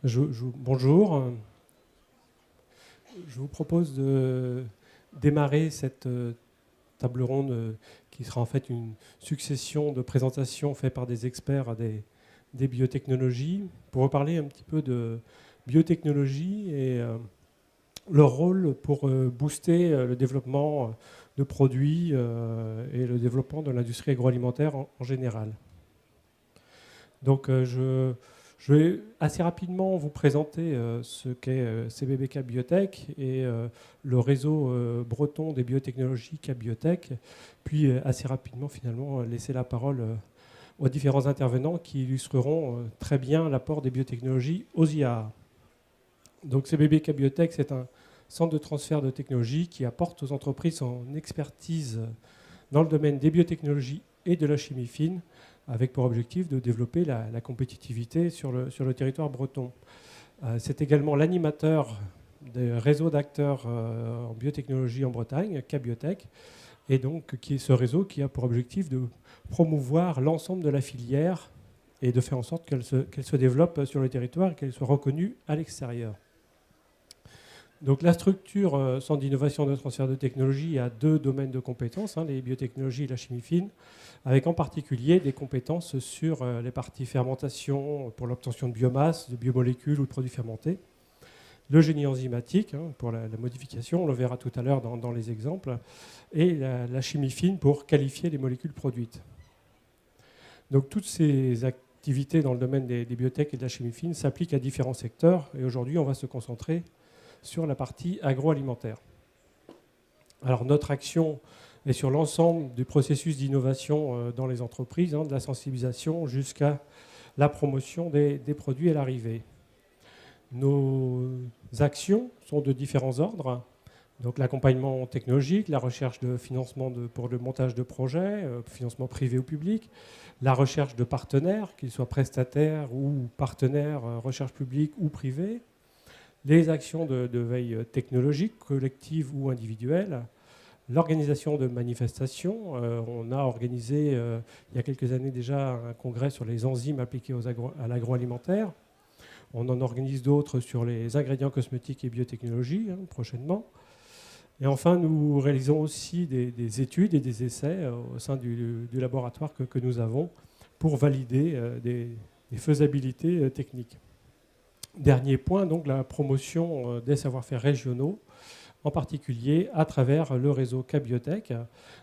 Bonjour. Je vous propose de démarrer cette table ronde qui sera en fait une succession de présentations faites par des experts des biotechnologies pour reparler un petit peu de biotechnologie et leur rôle pour booster le développement de produits et le développement de l'industrie agroalimentaire en général. Donc je vais assez rapidement vous présenter ce qu'est CBBK Biotech et le réseau breton des biotechnologies K-Biotech, puis assez rapidement finalement laisser la parole aux différents intervenants qui illustreront très bien l'apport des biotechnologies aux IAA. Donc CBBK Biotech, c'est un centre de transfert de technologies qui apporte aux entreprises son expertise dans le domaine des biotechnologies et de la chimie fine, avec pour objectif de développer la compétitivité sur le territoire breton. C'est également l'animateur des réseaux d'acteurs en biotechnologie en Bretagne, K-Biotech, et donc qui est ce réseau qui a pour objectif de promouvoir l'ensemble de la filière et de faire en sorte qu'elle se développe sur le territoire et qu'elle soit reconnue à l'extérieur. Donc la structure Centre d'innovation de transfert de technologie a deux domaines de compétences, les biotechnologies et la chimie fine, avec en particulier des compétences sur les parties fermentation pour l'obtention de biomasse, de biomolécules ou de produits fermentés, le génie enzymatique pour la modification, on le verra tout à l'heure dans les exemples, et la chimie fine pour qualifier les molécules produites. Donc toutes ces activités dans le domaine des biotech et de la chimie fine s'appliquent à différents secteurs, et aujourd'hui on va se concentrer sur la partie agroalimentaire. Alors notre action est sur l'ensemble du processus d'innovation dans les entreprises, de la sensibilisation jusqu'à la promotion des produits à l'arrivée. Nos actions sont de différents ordres. Donc l'accompagnement technologique, la recherche de financement pour le montage de projets, financement privé ou public, la recherche de partenaires, qu'ils soient prestataires ou partenaires, recherche publique ou privée, les actions de veille technologique, collective ou individuelle, l'organisation de manifestations. On a organisé il y a quelques années déjà un congrès sur les enzymes appliquées à l'agroalimentaire. On en organise d'autres sur les ingrédients cosmétiques et biotechnologies prochainement. Et enfin, nous réalisons aussi des études et des essais au sein du laboratoire que nous avons pour valider des faisabilités techniques. Dernier point, donc la promotion des savoir-faire régionaux, en particulier à travers le réseau K-Biotech.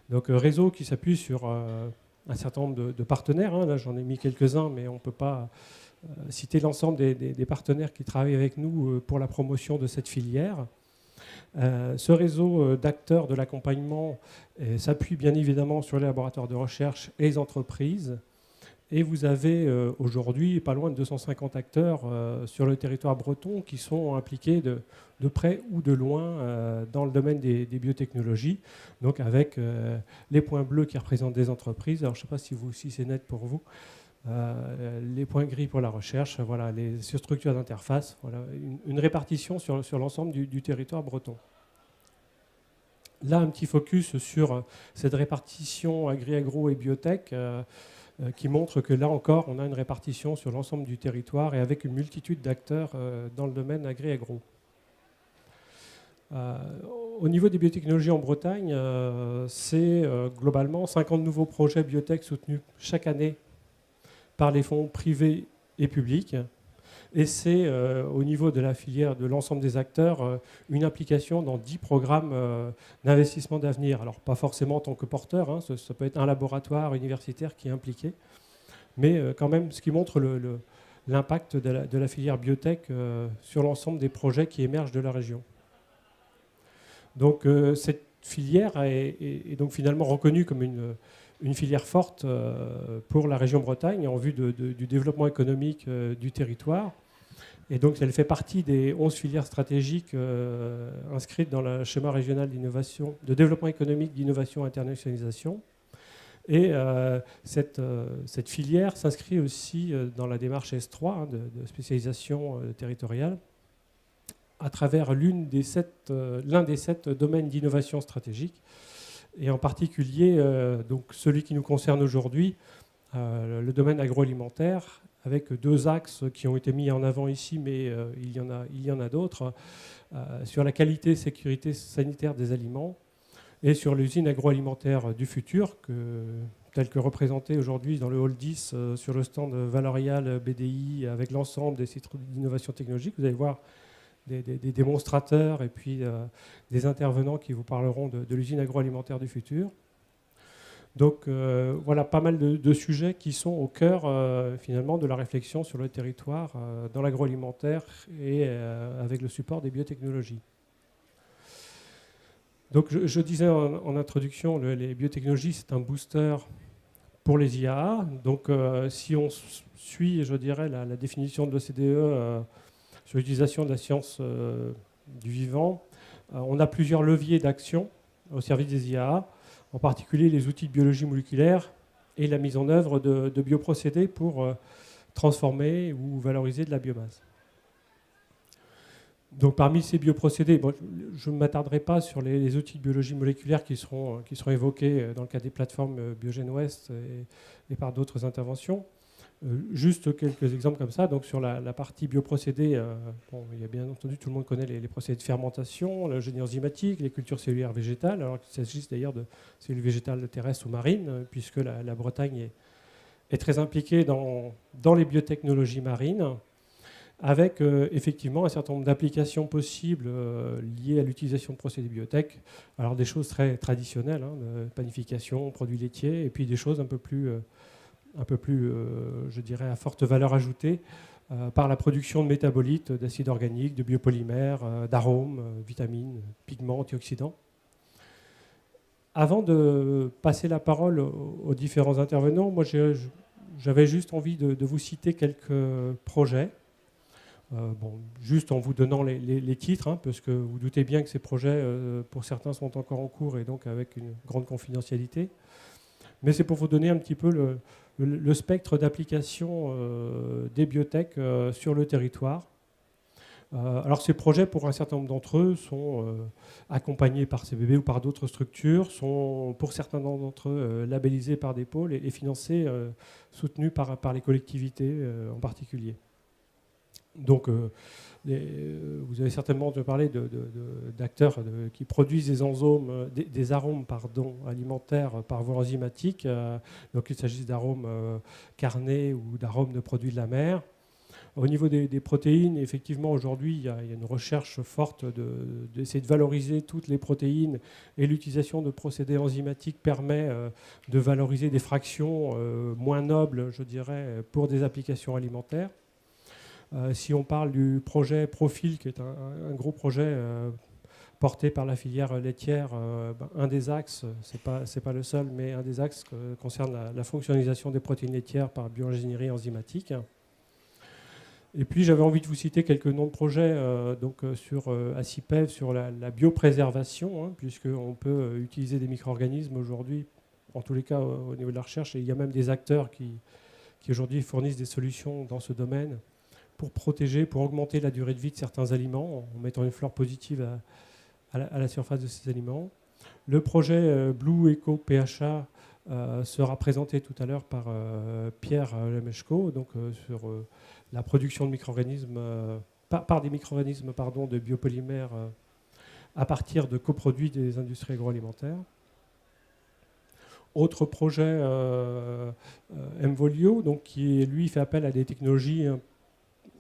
Donc réseau qui s'appuie sur un certain nombre de partenaires. Là, j'en ai mis quelques-uns, mais on ne peut pas citer l'ensemble des partenaires qui travaillent avec nous pour la promotion de cette filière. Ce réseau d'acteurs de l'accompagnement s'appuie bien évidemment sur les laboratoires de recherche et les entreprises. Et vous avez aujourd'hui pas loin de 250 acteurs sur le territoire breton qui sont impliqués de près ou de loin dans le domaine des biotechnologies, donc avec les points bleus qui représentent des entreprises. Alors je ne sais pas si c'est net pour vous. Les points gris pour la recherche, voilà, les structures d'interface, voilà, une répartition sur l'ensemble du territoire breton. Là, un petit focus sur cette répartition agri-agro et biotech qui montre que là encore, on a une répartition sur l'ensemble du territoire et avec une multitude d'acteurs dans le domaine agri-agro. Au niveau des biotechnologies en Bretagne, c'est globalement 50 nouveaux projets biotech soutenus chaque année par les fonds privés et publics. Et c'est au niveau de la filière, de l'ensemble des acteurs, une implication dans 10 programmes d'investissement d'avenir. Alors pas forcément en tant que porteur, ça peut être un laboratoire universitaire qui est impliqué, mais quand même ce qui montre l'impact de la filière biotech sur l'ensemble des projets qui émergent de la région. Donc cette filière est donc finalement reconnue comme une filière forte pour la région Bretagne en vue du développement économique du territoire. Et donc, elle fait partie des 11 filières stratégiques inscrites dans le schéma régional d'innovation, de développement économique, d'innovation et internationalisation. Et cette filière s'inscrit aussi dans la démarche S3 de spécialisation territoriale à travers l'un des 7 domaines d'innovation stratégique. Et en particulier, donc celui qui nous concerne aujourd'hui, le domaine agroalimentaire, avec 2 axes qui ont été mis en avant ici, mais il y en a d'autres, sur la qualité et sécurité sanitaire des aliments et sur l'usine agroalimentaire du futur, telle que représentée aujourd'hui dans le hall 10 sur le stand Valorial BDI avec l'ensemble des sites d'innovation technologique. Vous allez voir des démonstrateurs et puis des intervenants qui vous parleront de l'usine agroalimentaire du futur. Donc voilà pas mal de sujets qui sont au cœur finalement de la réflexion sur le territoire dans l'agroalimentaire et avec le support des biotechnologies. Donc je disais en introduction, les biotechnologies c'est un booster pour les IAA. Donc si on suit, je dirais, la définition de l'OCDE sur l'utilisation de la science du vivant, on a plusieurs leviers d'action au service des IAA, en particulier les outils de biologie moléculaire et la mise en œuvre de bioprocédés pour transformer ou valoriser de la biomasse. Donc parmi ces bioprocédés, bon, je ne m'attarderai pas sur les outils de biologie moléculaire qui seront évoqués dans le cadre des plateformes Biogène Ouest et par d'autres interventions. Juste quelques exemples comme ça. Donc sur la partie bioprocédés, il y a bien entendu, tout le monde connaît les procédés de fermentation, l'ingénierie enzymatique, les cultures cellulaires végétales, alors qu'il s'agisse d'ailleurs de cellules végétales terrestres ou marines, puisque la Bretagne est très impliquée dans les biotechnologies marines, avec effectivement un certain nombre d'applications possibles liées à l'utilisation de procédés biotech. Alors des choses très traditionnelles, de panification, produits laitiers, et puis des choses un peu plus, je dirais, à forte valeur ajoutée par la production de métabolites, d'acides organiques, de biopolymères, d'arômes, vitamines, pigments, antioxydants. Avant de passer la parole aux différents intervenants, moi j'avais juste envie de vous citer quelques projets. Juste en vous donnant les titres, parce que vous doutez bien que ces projets, pour certains, sont encore en cours et donc avec une grande confidentialité. Mais c'est pour vous donner un petit peu le spectre d'application des biotech sur le territoire. Alors ces projets, pour un certain nombre d'entre eux, sont accompagnés par CBB ou par d'autres structures, sont pour certains d'entre eux labellisés par des pôles et financés, soutenus par les collectivités en particulier. Donc, vous avez certainement entendu parler d'acteurs qui produisent des enzymes, des arômes alimentaires par voie enzymatique. Donc, il s'agit d'arômes carnés ou d'arômes de produits de la mer. Au niveau des protéines, effectivement, aujourd'hui, il y a une recherche forte d'essayer de valoriser toutes les protéines, et l'utilisation de procédés enzymatiques permet de valoriser des fractions moins nobles, je dirais, pour des applications alimentaires. Si on parle du projet Profil, qui est un gros projet porté par la filière laitière, un des axes, c'est pas le seul, mais un des axes concerne la fonctionnalisation des protéines laitières par bioingénierie enzymatique. Et puis j'avais envie de vous citer quelques noms de projets sur ACIPEV, sur la biopréservation, puisqu'on peut utiliser des micro-organismes aujourd'hui, en tous les cas au niveau de la recherche, et il y a même des acteurs qui aujourd'hui fournissent des solutions dans ce domaine pour protéger, pour augmenter la durée de vie de certains aliments, en mettant une flore positive à la surface de ces aliments. Le projet Blue Eco PHA sera présenté tout à l'heure par Pierre Lemeshko, donc sur la production de micro-organismes, par des micro-organismes de biopolymères à partir de coproduits des industries agroalimentaires. Autre projet Mvolio, donc, qui lui fait appel à des technologies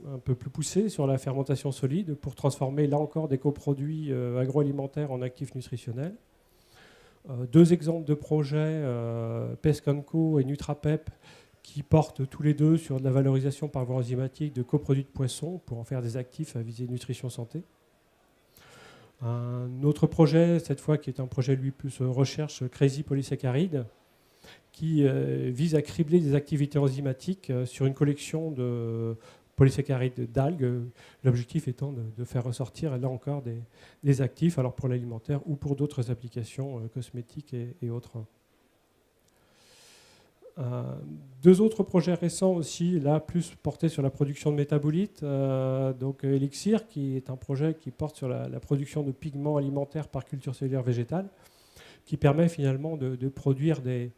un peu plus poussées sur la fermentation solide pour transformer là encore des coproduits agroalimentaires en actifs nutritionnels. Deux exemples de projets, Pescanco et Nutrapep, qui portent tous les deux sur de la valorisation par voie enzymatique de coproduits de poissons pour en faire des actifs à visée nutrition santé. Un autre projet, cette fois, qui est un projet lui plus recherche, Crazy Polysaccharides, qui vise à cribler des activités enzymatiques sur une collection de polysaccharides d'algues, l'objectif étant de faire ressortir là encore des actifs, alors pour l'alimentaire ou pour d'autres applications cosmétiques et autres. Deux autres projets récents aussi, là plus portés sur la production de métabolites, donc Elixir, qui est un projet qui porte sur la production de pigments alimentaires par culture cellulaire végétale, qui permet finalement de produire des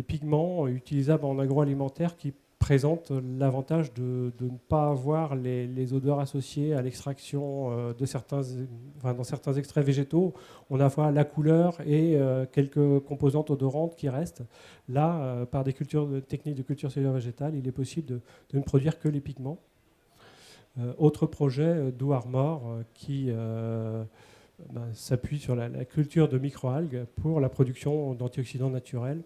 pigments utilisables en agroalimentaire qui présente l'avantage de ne pas avoir les odeurs associées à l'extraction dans certains extraits végétaux. On a la couleur et quelques composantes odorantes qui restent. Là, par des techniques de culture cellulaire végétale, il est possible de ne produire que les pigments. Autre projet, Do Armor, qui s'appuie sur la culture de microalgues pour la production d'antioxydants naturels.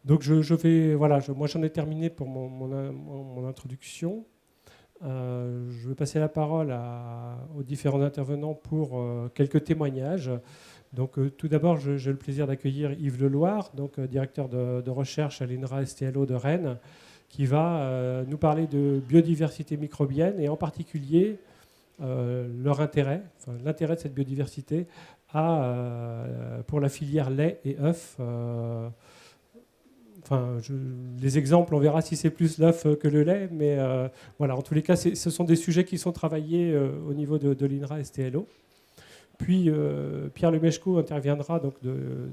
Donc moi j'en ai terminé pour mon introduction. Je vais passer la parole aux différents intervenants pour quelques témoignages. Donc tout d'abord, j'ai le plaisir d'accueillir Yves Leloir, donc directeur de recherche à l'INRA STLO de Rennes, qui va nous parler de biodiversité microbienne et en particulier l'intérêt de cette biodiversité pour la filière lait et œufs. Les exemples, on verra si c'est plus l'œuf que le lait, mais voilà, en tous les cas, ce sont des sujets qui sont travaillés au niveau de l'INRA STLO. Puis Pierre Lemechko interviendra donc de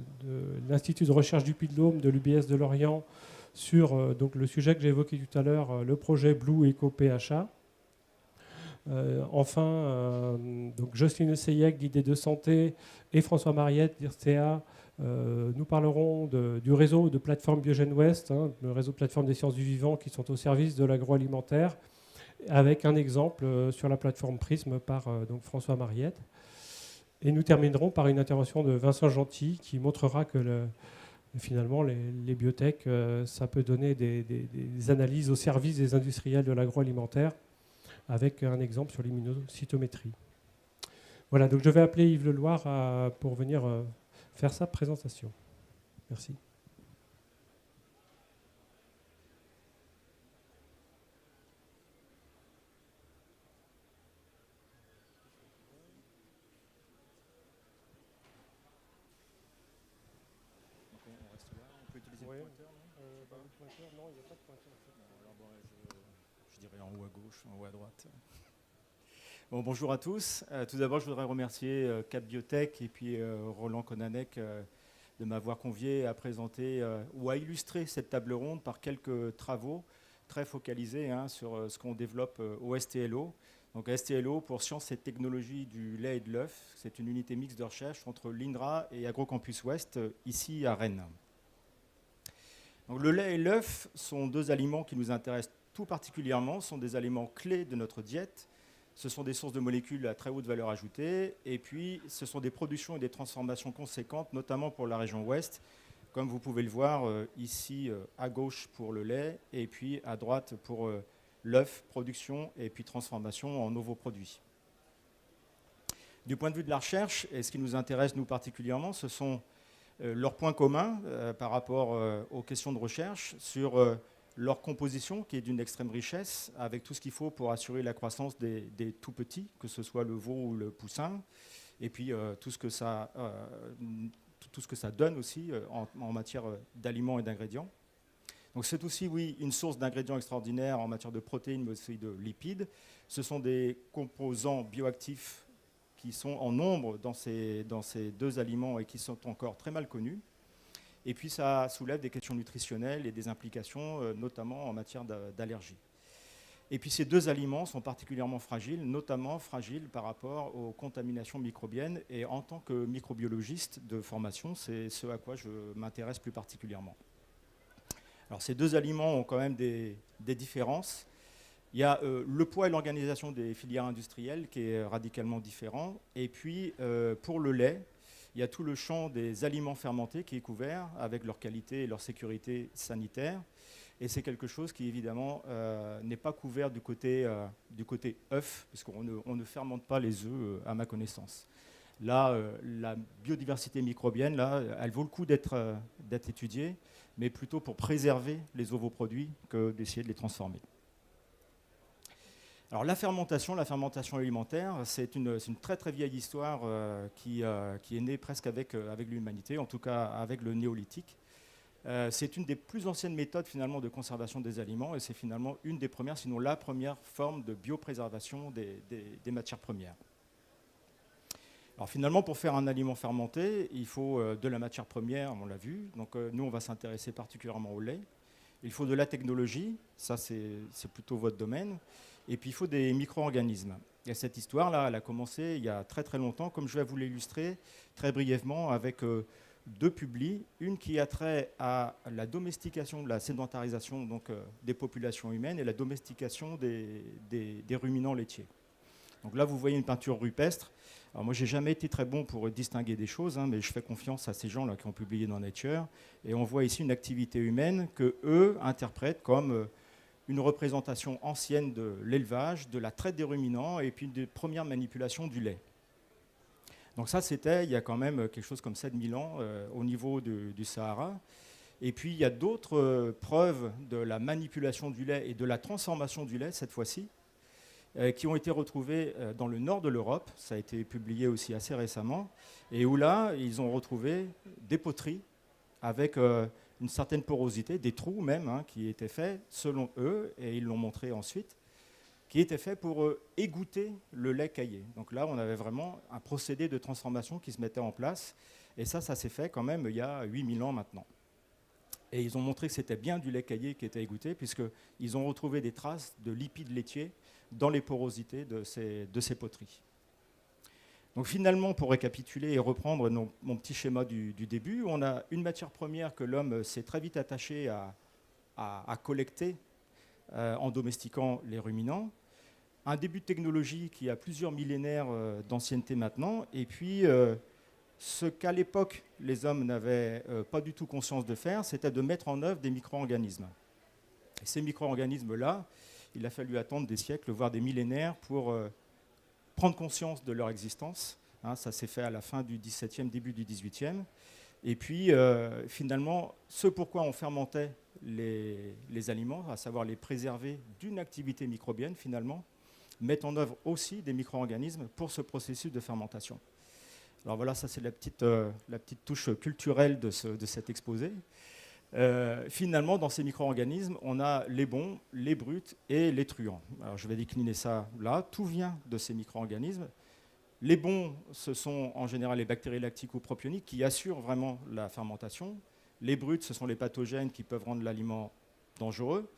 l'Institut de recherche du Puy-de-Dôme de l'UBS de Lorient sur donc le sujet que j'ai évoqué tout à l'heure, le projet Blue Eco PHA. Donc Jocelyne Seyek d'Idées de Santé et François Mariette d'IRSTEA nous parlerons du réseau de plateformes Biogen West, le réseau de plateformes des sciences du vivant qui sont au service de l'agroalimentaire, avec un exemple sur la plateforme Prism par donc François Mariette. Et nous terminerons par une intervention de Vincent Gentil qui montrera que finalement les biotech, ça peut donner des analyses au service des industriels de l'agroalimentaire, avec un exemple sur l'immunocytométrie. Voilà, donc je vais appeler Yves Leloir pour venir faire sa présentation. Merci. On peut utiliser le pointeur, non? Le pointeur, non, il n'y a pas de pointeur. Je dirais en haut à gauche, en haut à droite. Bon, bonjour à tous. Tout d'abord, je voudrais remercier Cap Biotech et puis Roland Konanek de m'avoir convié à présenter ou à illustrer cette table ronde par quelques travaux très focalisés sur ce qu'on développe au STLO. Donc STLO pour Sciences et Technologies du lait et de l'œuf. C'est une unité mixte de recherche entre l'INRA et AgroCampus Ouest, ici à Rennes. Donc, le lait et l'œuf sont deux aliments qui nous intéressent tout particulièrement, sont des aliments clés de notre diète. Ce sont des sources de molécules à très haute valeur ajoutée. Et puis, ce sont des productions et des transformations conséquentes, notamment pour la région ouest, comme vous pouvez le voir ici à gauche pour le lait, et puis à droite pour l'œuf, production et puis transformation en nouveaux produits. Du point de vue de la recherche, et ce qui nous intéresse nous particulièrement, ce sont leurs points communs par rapport aux questions de recherche sur leur composition qui est d'une extrême richesse avec tout ce qu'il faut pour assurer la croissance des tout petits, que ce soit le veau ou le poussin, et puis tout ce que ça donne aussi en matière d'aliments et d'ingrédients. Donc c'est aussi, oui, une source d'ingrédients extraordinaires en matière de protéines, mais aussi de lipides. Ce sont des composants bioactifs qui sont en nombre dans ces deux aliments et qui sont encore très mal connus. Et puis ça soulève des questions nutritionnelles et des implications, notamment en matière d'allergie. Et puis ces deux aliments sont particulièrement fragiles, notamment fragiles par rapport aux contaminations microbiennes. Et en tant que microbiologiste de formation, c'est ce à quoi je m'intéresse plus particulièrement. Alors ces deux aliments ont quand même des différences. Il y a le poids et l'organisation des filières industrielles qui est radicalement différent. Et puis, pour le lait, il y a tout le champ des aliments fermentés qui est couvert avec leur qualité et leur sécurité sanitaire. Et c'est quelque chose qui, évidemment, n'est pas couvert du côté œuf, puisqu'on ne fermente pas les œufs, à ma connaissance. Là, la biodiversité microbienne, là, elle vaut le coup d'être étudiée, mais plutôt pour préserver les ovoproduits que d'essayer de les transformer. Alors la fermentation alimentaire, c'est une très très vieille histoire qui est née presque avec l'humanité, en tout cas avec le néolithique. C'est une des plus anciennes méthodes finalement de conservation des aliments et c'est finalement une des premières, sinon la première forme de biopréservation des matières premières. Alors finalement, pour faire un aliment fermenté, il faut de la matière première, on l'a vu. Donc nous, on va s'intéresser particulièrement au lait. Il faut de la technologie, ça c'est plutôt votre domaine, et puis il faut des micro-organismes. Et cette histoire-là, elle a commencé il y a très très longtemps, comme je vais vous l'illustrer très brièvement avec deux publis. Une qui a trait à la domestication, la sédentarisation donc, des populations humaines et la domestication des ruminants laitiers. Donc là, vous voyez une peinture rupestre. Alors moi, j'ai jamais été très bon pour distinguer des choses, hein, mais je fais confiance à ces gens-là qui ont publié dans Nature. Et on voit ici une activité humaine que eux interprètent comme une représentation ancienne de l'élevage, de la traite des ruminants et puis des premières manipulations du lait. Donc ça, c'était il y a quand même quelque chose comme 7000 ans au niveau du Sahara. Et puis il y a d'autres preuves de la manipulation du lait et de la transformation du lait, cette fois-ci, qui ont été retrouvées dans le nord de l'Europe. Ça a été publié aussi assez récemment. Et où là, ils ont retrouvé des poteries avec une certaine porosité, des trous même, hein, qui étaient faits selon eux, et ils l'ont montré ensuite, qui étaient faits pour égoutter le lait caillé. Donc là, on avait vraiment un procédé de transformation qui se mettait en place. Et ça s'est fait quand même il y a 8000 ans maintenant. Et ils ont montré que c'était bien du lait caillé qui était égoutté, puisqu'ils ont retrouvé des traces de lipides laitiers dans les porosités de ces poteries. Donc finalement, pour récapituler et reprendre mon petit schéma du début, on a une matière première que l'homme s'est très vite attaché à collecter en domestiquant les ruminants, un début de technologie qui a plusieurs millénaires d'ancienneté maintenant, et puis ce qu'à l'époque les hommes n'avaient pas du tout conscience de faire, c'était de mettre en œuvre des micro-organismes. Et ces micro-organismes-là, il a fallu attendre des siècles, voire des millénaires, pour prendre conscience de leur existence. Hein, ça s'est fait à la fin du XVIIe, début du XVIIIe. Et puis, finalement, ce pourquoi on fermentait les aliments, à savoir les préserver d'une activité microbienne, finalement, met en œuvre aussi des micro-organismes pour ce processus de fermentation. Alors voilà, ça c'est la petite touche culturelle de cet exposé. Finalement, dans ces micro-organismes, on a les bons, les bruts et les truands. Alors je vais décliner ça là. Tout vient de ces micro-organismes. Les bons, ce sont en général les bactéries lactiques ou propioniques qui assurent vraiment la fermentation. Les bruts, ce sont les pathogènes qui peuvent rendre l'aliment dangereux.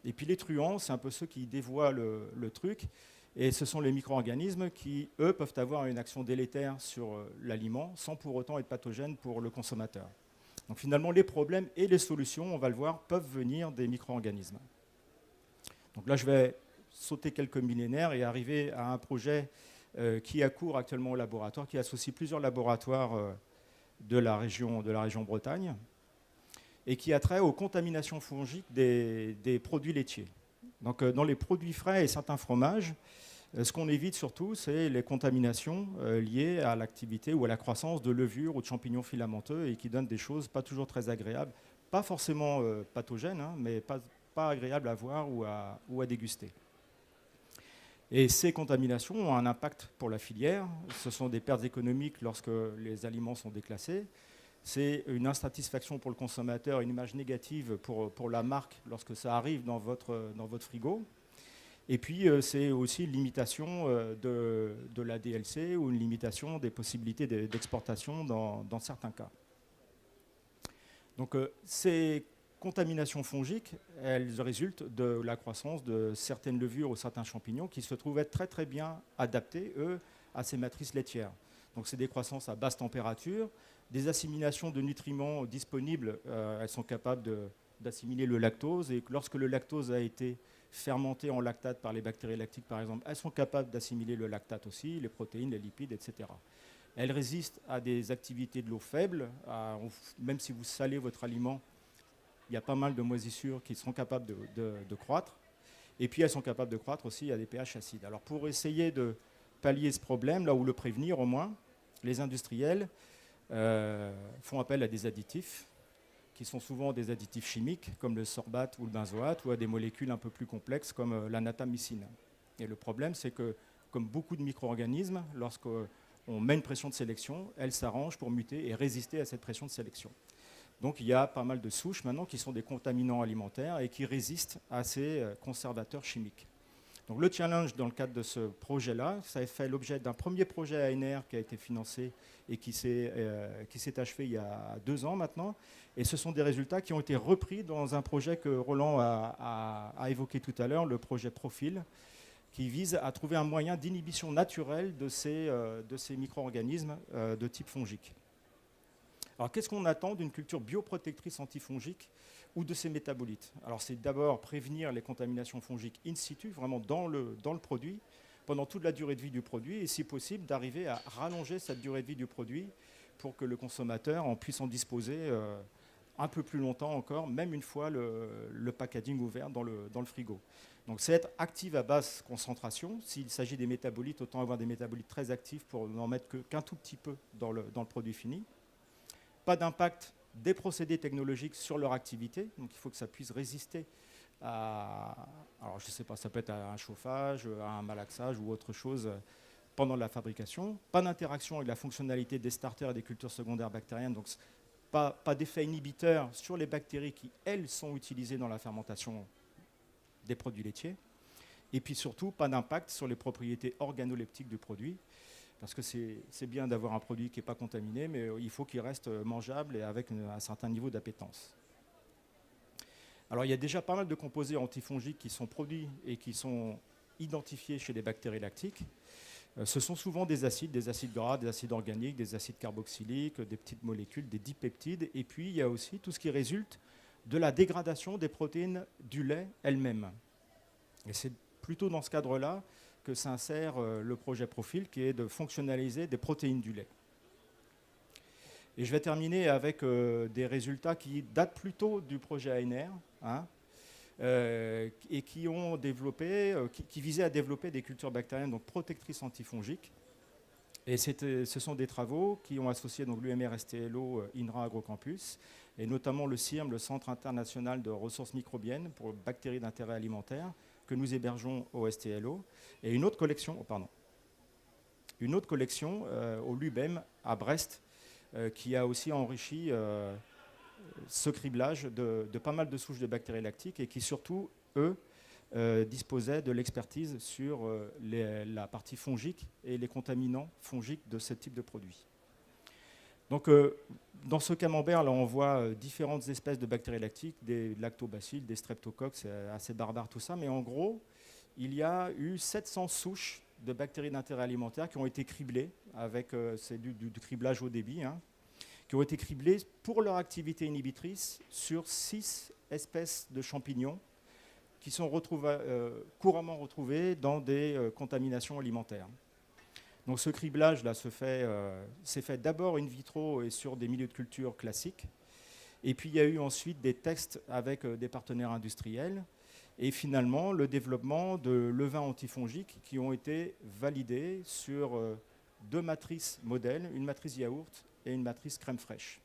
Et puis les truands, c'est un peu ceux qui dévoient le truc. Et ce sont les micro-organismes qui, eux, peuvent avoir une action délétère sur l'aliment sans pour autant être pathogènes pour le consommateur. Donc finalement, les problèmes et les solutions, on va le voir, peuvent venir des micro-organismes. Donc là, je vais sauter quelques millénaires et arriver à un projet qui a cours actuellement au laboratoire, qui associe plusieurs laboratoires de la région Bretagne et qui a trait aux contaminations fongiques des produits laitiers. Donc dans les produits frais et certains fromages, ce qu'on évite surtout, c'est les contaminations liées à l'activité ou à la croissance de levures ou de champignons filamenteux et qui donnent des choses pas toujours très agréables, pas forcément pathogènes, hein, mais pas agréables à voir ou à déguster. Et ces contaminations ont un impact pour la filière. Ce sont des pertes économiques lorsque les aliments sont déclassés. C'est une insatisfaction pour le consommateur, une image négative pour la marque lorsque ça arrive dans votre frigo. Et puis, c'est aussi une limitation de la DLC ou une limitation des possibilités d'exportation dans certains cas. Donc, ces contaminations fongiques, elles résultent de la croissance de certaines levures ou certains champignons qui se trouvent être très très bien adaptés, eux, à ces matrices laitières. Donc, c'est des croissances à basse température, des assimilations de nutriments disponibles, elles sont capables d'assimiler le lactose, et lorsque le lactose a été fermenté en lactate par les bactéries lactiques, par exemple, elles sont capables d'assimiler le lactate aussi, les protéines, les lipides, etc. Elles résistent à des activités de l'eau faible, même si vous salez votre aliment, il y a pas mal de moisissures qui sont capables de croître. Et puis elles sont capables de croître aussi à des pH acides. Alors pour essayer de pallier ce problème, là ou le prévenir au moins, les industriels font appel à des additifs qui sont souvent des additifs chimiques comme le sorbate ou le benzoate ou à des molécules un peu plus complexes comme la natamycine. Et le problème, c'est que comme beaucoup de micro-organismes, lorsqu'on met une pression de sélection, elles s'arrangent pour muter et résister à cette pression de sélection. Donc il y a pas mal de souches maintenant qui sont des contaminants alimentaires et qui résistent à ces conservateurs chimiques. Donc le challenge dans le cadre de ce projet-là, ça a fait l'objet d'un premier projet ANR qui a été financé et qui s'est achevé il y a 2 ans maintenant. Et ce sont des résultats qui ont été repris dans un projet que Roland a évoqué tout à l'heure, le projet Profil, qui vise à trouver un moyen d'inhibition naturelle de ces micro-organismes de type fongique. Alors qu'est-ce qu'on attend d'une culture bioprotectrice antifongique ou de ces métabolites? Alors c'est d'abord prévenir les contaminations fongiques in situ, vraiment dans le produit, pendant toute la durée de vie du produit, et si possible d'arriver à rallonger cette durée de vie du produit pour que le consommateur en puisse en disposer un peu plus longtemps encore, même une fois le packaging ouvert dans le frigo. Donc c'est être active à basse concentration. S'il s'agit des métabolites, autant avoir des métabolites très actifs pour n'en mettre qu'un tout petit peu dans le produit fini. Pas d'impact des procédés technologiques sur leur activité, donc il faut que ça puisse résister à, alors je ne sais pas, ça peut être à un chauffage, à un malaxage ou autre chose pendant la fabrication. Pas d'interaction avec la fonctionnalité des starters et des cultures secondaires bactériennes, donc pas d'effet inhibiteur sur les bactéries qui, elles, sont utilisées dans la fermentation des produits laitiers. Et puis surtout, pas d'impact sur les propriétés organoleptiques du produit, parce que c'est bien d'avoir un produit qui n'est pas contaminé, mais il faut qu'il reste mangeable et avec un certain niveau d'appétence. Alors il y a déjà pas mal de composés antifongiques qui sont produits et qui sont identifiés chez les bactéries lactiques. Ce sont souvent des acides gras, des acides organiques, des acides carboxyliques, des petites molécules, des dipeptides. Et puis il y a aussi tout ce qui résulte de la dégradation des protéines du lait elles-mêmes. Et c'est plutôt dans ce cadre-là que s'insère le projet Profil, qui est de fonctionnaliser des protéines du lait. Et je vais terminer avec des résultats qui datent plutôt du projet ANR, et qui ont développé, qui visaient à développer des cultures bactériennes donc protectrices antifongiques. Et ce sont des travaux qui ont associé l'UMR STLO, INRA Agrocampus, et notamment le CIRM, le Centre international de ressources microbiennes pour bactéries d'intérêt alimentaire, que nous hébergeons au STLO, et une autre collection au LUBEM à Brest, qui a aussi enrichi ce criblage de pas mal de souches de bactéries lactiques et qui surtout, eux, disposaient de l'expertise sur la partie fongique et les contaminants fongiques de ce type de produit. Donc, dans ce camembert, là, on voit différentes espèces de bactéries lactiques, des lactobacilles, des streptocoques, c'est assez barbare tout ça, mais en gros, il y a eu 700 souches de bactéries d'intérêt alimentaire qui ont été criblées, c'est du criblage haut débit, qui ont été criblées pour leur activité inhibitrice sur 6 espèces de champignons qui sont couramment retrouvées dans des contaminations alimentaires. Donc ce criblage-là s'est fait d'abord in vitro et sur des milieux de culture classiques. Et puis il y a eu ensuite des tests avec des partenaires industriels. Et finalement, le développement de levains antifongiques qui ont été validés sur 2 matrices modèles, une matrice yaourt et une matrice crème fraîche.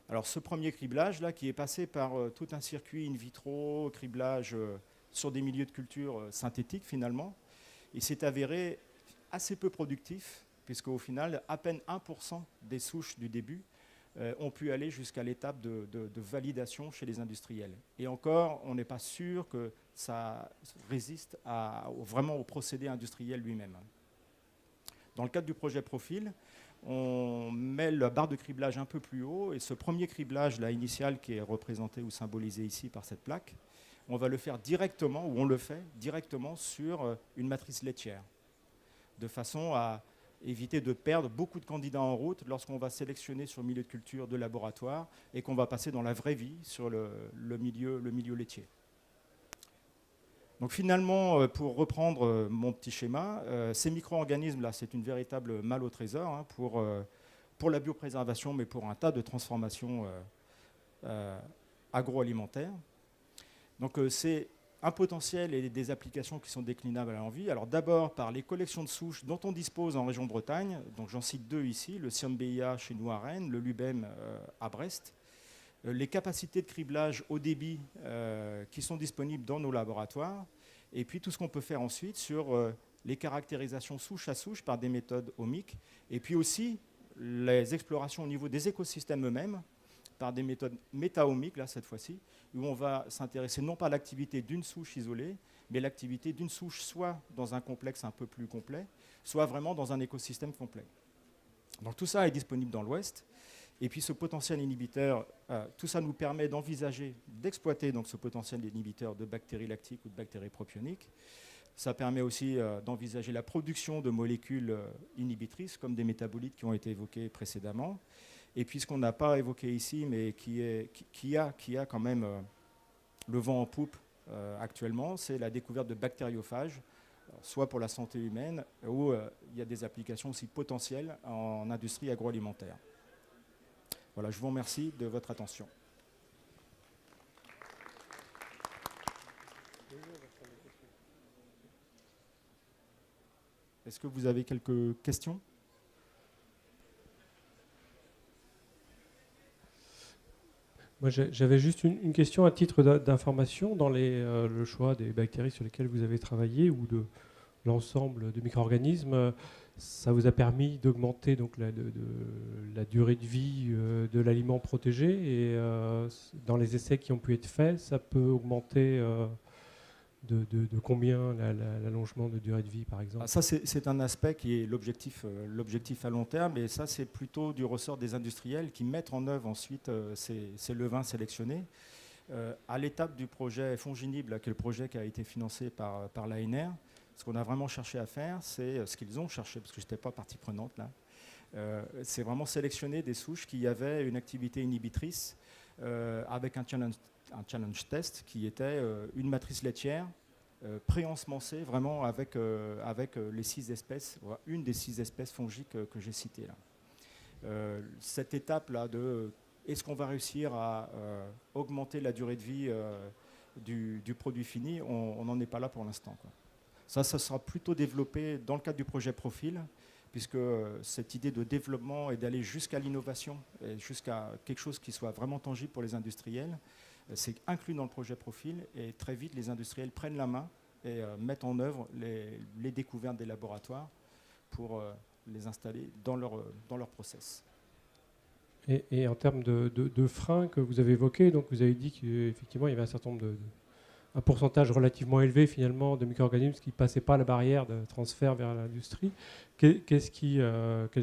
Alors ce premier criblage-là, qui est passé par tout un circuit in vitro, criblage sur des milieux de culture synthétiques finalement, il s'est avéré assez peu productif, puisqu'au final, à peine 1% des souches du début ont pu aller jusqu'à l'étape de validation chez les industriels. Et encore, on n'est pas sûr que ça résiste vraiment au procédé industriel lui-même. Dans le cadre du projet Profil, on met la barre de criblage un peu plus haut, et ce premier criblage là, initial qui est représenté ou symbolisé ici par cette plaque, on va le faire directement, ou on le fait directement sur une matrice laitière, de façon à éviter de perdre beaucoup de candidats en route lorsqu'on va sélectionner sur le milieu de culture de laboratoire et qu'on va passer dans la vraie vie sur le milieu laitier. Donc finalement, pour reprendre mon petit schéma, ces micro-organismes-là, c'est une véritable malle au trésor pour la biopréservation, mais pour un tas de transformations agroalimentaires. Donc c'est un potentiel et des applications qui sont déclinables à l'envie. Alors d'abord par les collections de souches dont on dispose en région Bretagne, donc j'en cite 2 ici, le CIRM-BIA chez nous à Rennes, le LUBEM à Brest, les capacités de criblage haut débit qui sont disponibles dans nos laboratoires, et puis tout ce qu'on peut faire ensuite sur les caractérisations souche à souche par des méthodes omiques, et puis aussi les explorations au niveau des écosystèmes eux-mêmes, par des méthodes métaomiques, là cette fois-ci, où on va s'intéresser non pas à l'activité d'une souche isolée, mais l'activité d'une souche soit dans un complexe un peu plus complet, soit vraiment dans un écosystème complet. Donc tout ça est disponible dans l'Ouest. Et puis ce potentiel inhibiteur, tout ça nous permet d'envisager, d'exploiter donc ce potentiel inhibiteur de bactéries lactiques ou de bactéries propioniques. Ça permet aussi d'envisager la production de molécules inhibitrices, comme des métabolites qui ont été évoquées précédemment. Et puis ce qu'on n'a pas évoqué ici, mais qui a quand même le vent en poupe actuellement, c'est la découverte de bactériophages, soit pour la santé humaine, ou il y a des applications aussi potentielles en industrie agroalimentaire. Voilà, je vous remercie de votre attention. Est-ce que vous avez quelques questions ? Moi, j'avais juste une question à titre d'information. Dans le choix des bactéries sur lesquelles vous avez travaillé ou de l'ensemble de micro-organismes, ça vous a permis d'augmenter donc la durée de vie de l'aliment protégé et dans les essais qui ont pu être faits, ça peut augmenter de combien l'allongement de durée de vie, par exemple? Ça, c'est un aspect qui est l'objectif à long terme, et ça, c'est plutôt du ressort des industriels qui mettent en œuvre ensuite ces levains sélectionnés. À l'étape du projet Fonginib, qui est le projet qui a été financé par l'ANR, ce qu'on a vraiment cherché à faire, c'est ce qu'ils ont cherché, parce que je n'étais pas partie prenante là, c'est vraiment sélectionner des souches qui avaient une activité inhibitrice avec un challenge test qui était une matrice laitière pré-ensemencée vraiment avec les 6 espèces, une des 6 espèces fongiques que j'ai citées là. Cette étape-là de est-ce qu'on va réussir à augmenter la durée de vie du produit fini, on n'en est pas là pour l'instant, quoi. Ça sera plutôt développé dans le cadre du projet Profil, puisque cette idée de développement et d'aller jusqu'à l'innovation, et jusqu'à quelque chose qui soit vraiment tangible pour les industriels, c'est inclus dans le projet Profil, et très vite les industriels prennent la main et mettent en œuvre les découvertes des laboratoires pour les installer dans leur process. Et en termes de freins que vous avez évoqués, donc vous avez dit qu'effectivement il y avait un certain nombre un pourcentage relativement élevé finalement de micro-organismes qui ne passaient pas la barrière de transfert vers l'industrie. Quels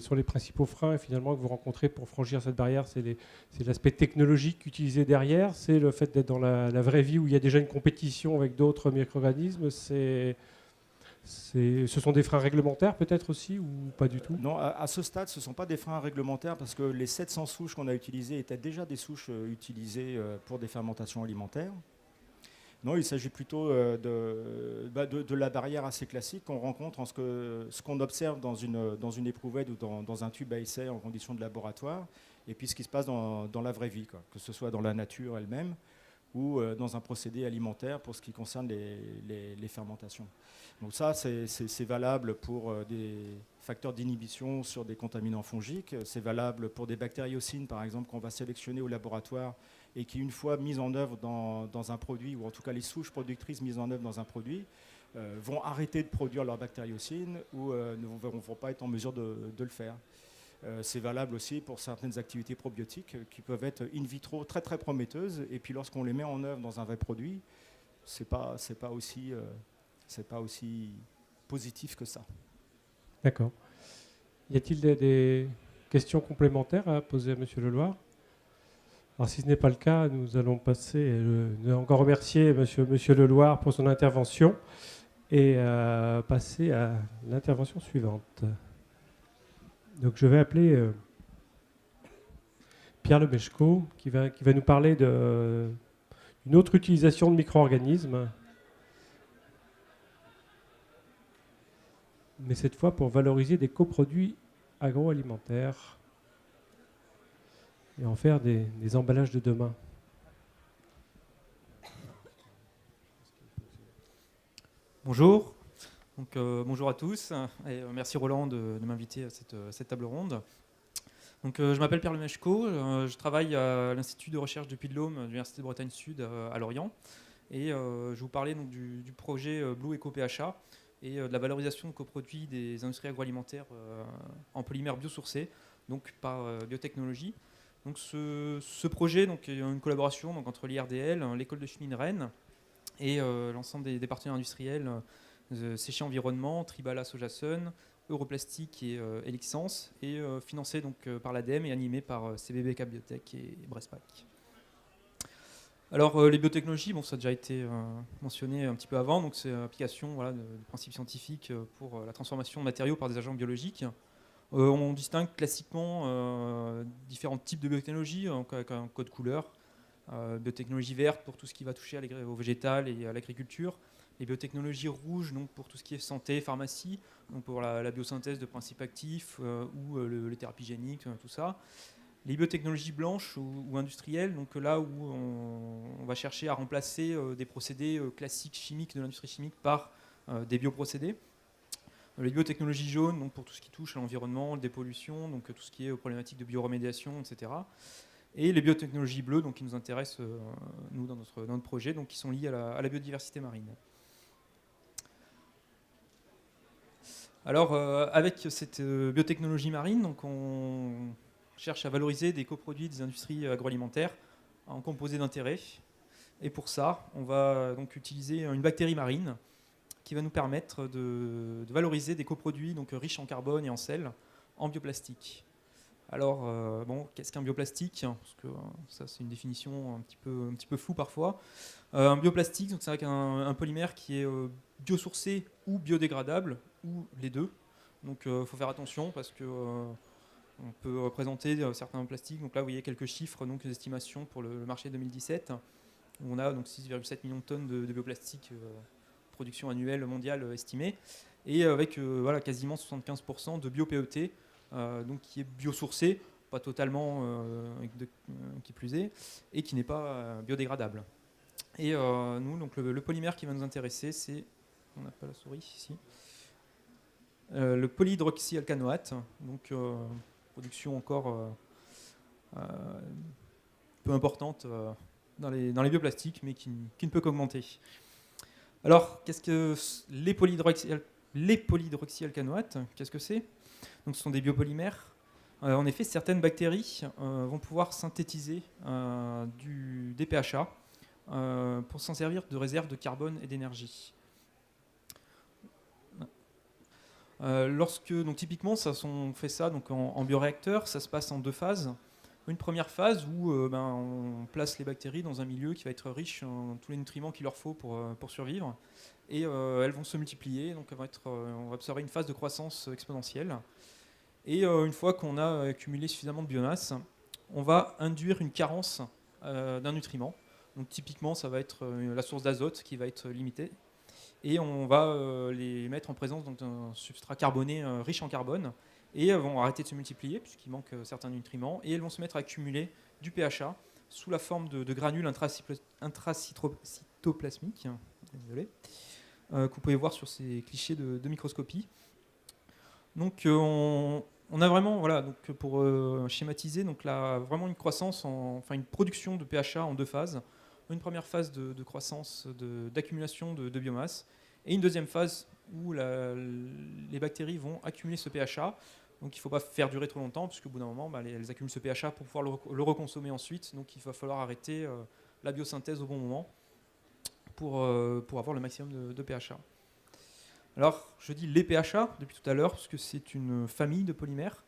sont les principaux freins finalement que vous rencontrez pour franchir cette barrière? C'est l'aspect technologique utilisé derrière, c'est le fait d'être dans la vraie vie où il y a déjà une compétition avec d'autres micro-organismes, ce sont des freins réglementaires peut-être aussi ou pas du tout? Non, à ce stade, ce ne sont pas des freins réglementaires parce que les 700 souches qu'on a utilisées étaient déjà des souches utilisées pour des fermentations alimentaires. Non, il s'agit plutôt de la barrière assez classique qu'on rencontre en ce qu'on observe dans une éprouvette ou dans un tube à essai en conditions de laboratoire, et puis ce qui se passe dans la vraie vie, quoi, que ce soit dans la nature elle-même ou dans un procédé alimentaire pour ce qui concerne les fermentations. Donc ça, c'est valable pour des facteurs d'inhibition sur des contaminants fongiques, c'est valable pour des bactériocines, par exemple, qu'on va sélectionner au laboratoire et qui, une fois mises en œuvre dans un produit, ou en tout cas les souches productrices mises en œuvre dans un produit, vont arrêter de produire leurs bactériocines ou ne vont pas être en mesure de le faire. C'est valable aussi pour certaines activités probiotiques qui peuvent être in vitro très très prometteuses, et puis lorsqu'on les met en œuvre dans un vrai produit, c'est pas aussi positif que ça. D'accord. Y a-t-il des questions complémentaires à poser à M. Leloir? Alors, si ce n'est pas le cas, nous allons passer, encore remercier Monsieur Leloir pour son intervention et passer à l'intervention suivante. Donc, je vais appeler Pierre Lemeshko qui va nous parler d'une autre utilisation de micro-organismes, mais cette fois pour valoriser des coproduits agroalimentaires et en faire des emballages de demain. Bonjour. Donc, bonjour à tous et merci Roland de m'inviter à cette table ronde. Donc, je m'appelle Pierre Lemeshko, je travaille à l'Institut de recherche de Puy-de-Dôme de l'Université de Bretagne Sud à Lorient, et je vais vous parler donc, du projet Blue Eco PHA et de la valorisation de coproduits des industries agroalimentaires en polymères biosourcés, donc par biotechnologie. Donc ce projet donc, est une collaboration donc, entre l'IRDL, l'école de chimie de Rennes et l'ensemble des partenaires industriels, Séché Environnement, Tribala Sojasun, Europlastique et Elixence, et financé donc par l'ADEME et animé par CBB Cap Biotech et Brespac. Alors les biotechnologies, bon, ça a déjà été mentionné un petit peu avant, donc c'est l'application voilà, de principes scientifiques pour la transformation de matériaux par des agents biologiques. On distingue classiquement différents types de biotechnologies avec un code couleur. Biotechnologie verte pour tout ce qui va toucher au végétal et à l'agriculture. Les biotechnologies rouges donc pour tout ce qui est santé, pharmacie, donc pour la biosynthèse de principes actifs ou les thérapies géniques, tout ça. Les biotechnologies blanches ou industrielles, donc là où on va chercher à remplacer des procédés classiques chimiques de l'industrie chimique par des bioprocédés. Les biotechnologies jaunes, donc pour tout ce qui touche à l'environnement, la dépollution, donc tout ce qui est problématiques de bioremédiation, etc. Et les biotechnologies bleues, donc qui nous intéressent nous dans notre projet, donc qui sont liées à la biodiversité marine. Alors avec cette biotechnologie marine, donc on cherche à valoriser des coproduits des industries agroalimentaires en composés d'intérêt. Et pour ça, on va donc utiliser une bactérie marine qui va nous permettre de valoriser des coproduits donc riches en carbone et en sel en bioplastique. Alors, bon, qu'est-ce qu'un bioplastique? Parce que ça, c'est une définition un petit peu floue parfois. Un bioplastique, donc c'est un polymère qui est biosourcé ou biodégradable, ou les deux. Donc, il faut faire attention parce que on peut représenter certains plastiques. Donc là, vous voyez quelques chiffres, donc les estimations pour le marché 2017, où on a donc 6,7 millions de tonnes de bioplastique, production annuelle mondiale estimée, et avec voilà, quasiment 75% de bio-PET, donc qui est biosourcé, pas totalement, qui plus est, et qui n'est pas biodégradable. Et nous, donc le polymère qui va nous intéresser, c'est, on n'a pas la souris ici, le polyhydroxyalcanoate, donc production encore peu importante dans les bioplastiques, mais qui ne peut qu'augmenter. Alors, qu'est-ce que les polyhydroxyalcanoates, qu'est-ce que c'est? Donc, ce sont des biopolymères. En effet, certaines bactéries vont pouvoir synthétiser des PHA pour s'en servir de réserve de carbone et d'énergie. Donc typiquement, on fait ça donc en bioréacteur, ça se passe en deux phases. Une première phase où on place les bactéries dans un milieu qui va être riche en tous les nutriments qu'il leur faut pour survivre, et elles vont se multiplier, donc on va observer une phase de croissance exponentielle. Et une fois qu'on a accumulé suffisamment de biomasse, on va induire une carence d'un nutriment. Donc typiquement, ça va être la source d'azote qui va être limitée. Et on va les mettre en présence d'un substrat carboné riche en carbone, et elles vont arrêter de se multiplier puisqu'il manque certains nutriments, et elles vont se mettre à accumuler du PHA sous la forme de granules intracytoplasmiques, désolé, que vous pouvez voir sur ces clichés de microscopie. Donc on a vraiment, voilà, donc pour schématiser, donc là, vraiment une croissance, une production de PHA en deux phases. Une première phase de croissance, d'accumulation de biomasse, et une deuxième phase où les bactéries vont accumuler ce PHA. Donc il ne faut pas faire durer trop longtemps, puisqu'au bout d'un moment, elles accumulent ce PHA pour pouvoir le reconsommer ensuite. Donc il va falloir arrêter la biosynthèse au bon moment pour avoir le maximum de PHA. Alors je dis les PHA depuis tout à l'heure, parce que c'est une famille de polymères.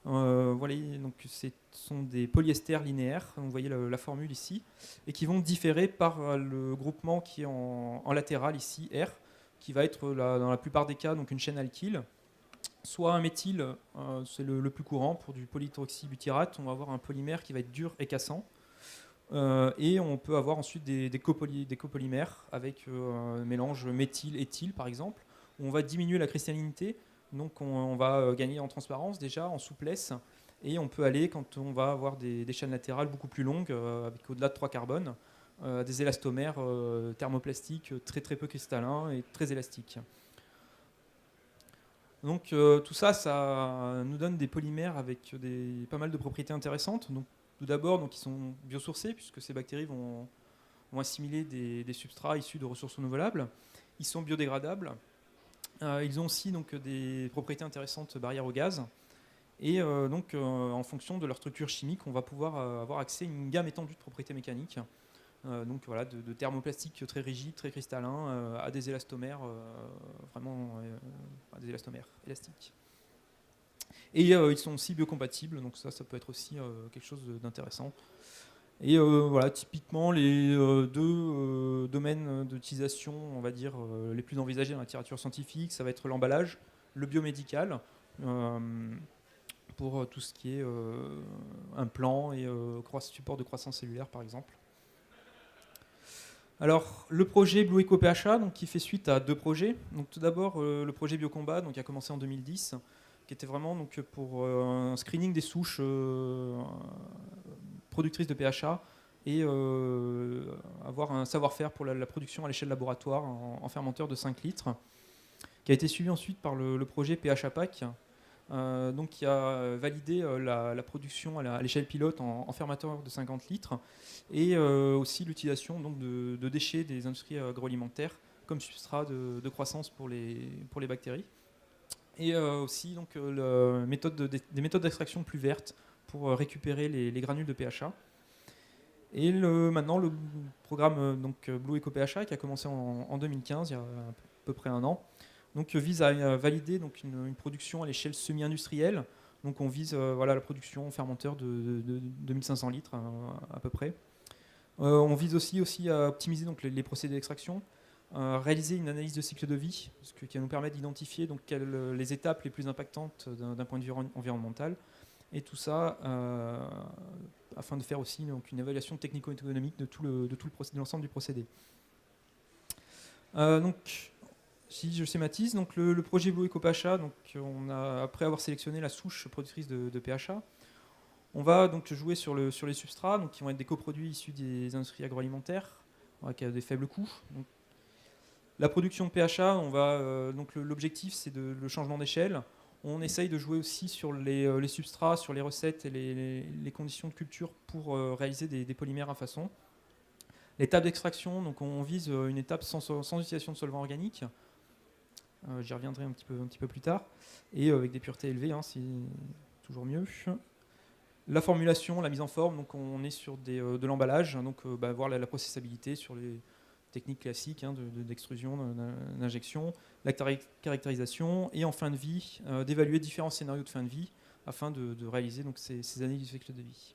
Voilà, donc ce sont des polyesters linéaires, vous voyez la formule ici, et qui vont différer par le groupement qui est en latéral ici, R, qui va être dans la plupart des cas donc une chaîne alkyle, soit un méthyle, c'est le plus courant pour du polyhydroxybutyrate. On va avoir un polymère qui va être dur et cassant, et on peut avoir ensuite des copolymères avec un mélange méthyle-éthyle par exemple, où on va diminuer la cristallinité. Donc on va gagner en transparence déjà, en souplesse, et on peut aller, quand on va avoir des chaînes latérales beaucoup plus longues, avec au-delà de 3 carbones, des élastomères thermoplastiques très très peu cristallins et très élastiques. Donc tout ça, ça nous donne des polymères avec pas mal de propriétés intéressantes. Donc, tout d'abord, donc, ils sont biosourcés, puisque ces bactéries vont assimiler des substrats issus de ressources renouvelables. Ils sont biodégradables. Ils ont aussi donc, des propriétés intéressantes barrières au gaz. Et en fonction de leur structure chimique, on va pouvoir avoir accès à une gamme étendue de propriétés mécaniques. donc voilà, de thermoplastique très rigide, très cristallin, à des élastomères, à des élastomères élastiques. Et ils sont aussi biocompatibles, donc ça peut être aussi quelque chose d'intéressant. Et voilà, typiquement, les deux domaines d'utilisation, on va dire, les plus envisagés dans la littérature scientifique, ça va être l'emballage, le biomédical, pour tout ce qui est implant et support de croissance cellulaire, par exemple. Alors, le projet Blue Eco PHA, donc, qui fait suite à deux projets. Donc, tout d'abord, le projet Biocombat, donc, qui a commencé en 2010, qui était vraiment donc, pour un screening des souches productrices de PHA et avoir un savoir-faire pour la production à l'échelle laboratoire en fermenteur de 5 litres, qui a été suivi ensuite par le projet PHA Pack, donc qui a validé la production à l'échelle pilote en fermateur de 50 litres et aussi l'utilisation donc, de déchets des industries agroalimentaires comme substrat de croissance pour les bactéries. Et aussi donc, des méthodes d'extraction plus vertes pour récupérer les granules de PHA. Et maintenant, le programme donc, Blue Eco PHA, qui a commencé en 2015, il y a à peu près un an, donc, vise à valider donc, une production à l'échelle semi-industrielle. Donc on vise la production en fermenteur de 2500 litres à peu près. On vise aussi à optimiser donc, les procédés d'extraction, réaliser une analyse de cycle de vie, qui va nous permettre d'identifier donc, les étapes les plus impactantes d'un point de vue environnemental. Et tout ça afin de faire aussi donc, une évaluation technico-économique de l'ensemble du procédé. Donc, si je schématise, donc le projet Blue Eco PHA, donc après avoir sélectionné la souche productrice de PHA, on va donc jouer sur les substrats, donc qui vont être des coproduits issus des industries agroalimentaires, qui ont des faibles coûts. Donc, la production de PHA, donc l'objectif c'est le changement d'échelle. On essaye de jouer aussi sur les substrats, sur les recettes et les conditions de culture pour réaliser des polymères à façon. L'étape d'extraction, donc on vise une étape sans utilisation de solvants organiques. J'y reviendrai un petit peu plus tard. Et avec des puretés élevées, c'est toujours mieux. La formulation, la mise en forme, donc on est sur de l'emballage, donc voir la processabilité sur les techniques classiques d'extrusion, d'injection, la caractérisation et en fin de vie, d'évaluer différents scénarios de fin de vie afin de réaliser donc, ces analyses du cycle de vie.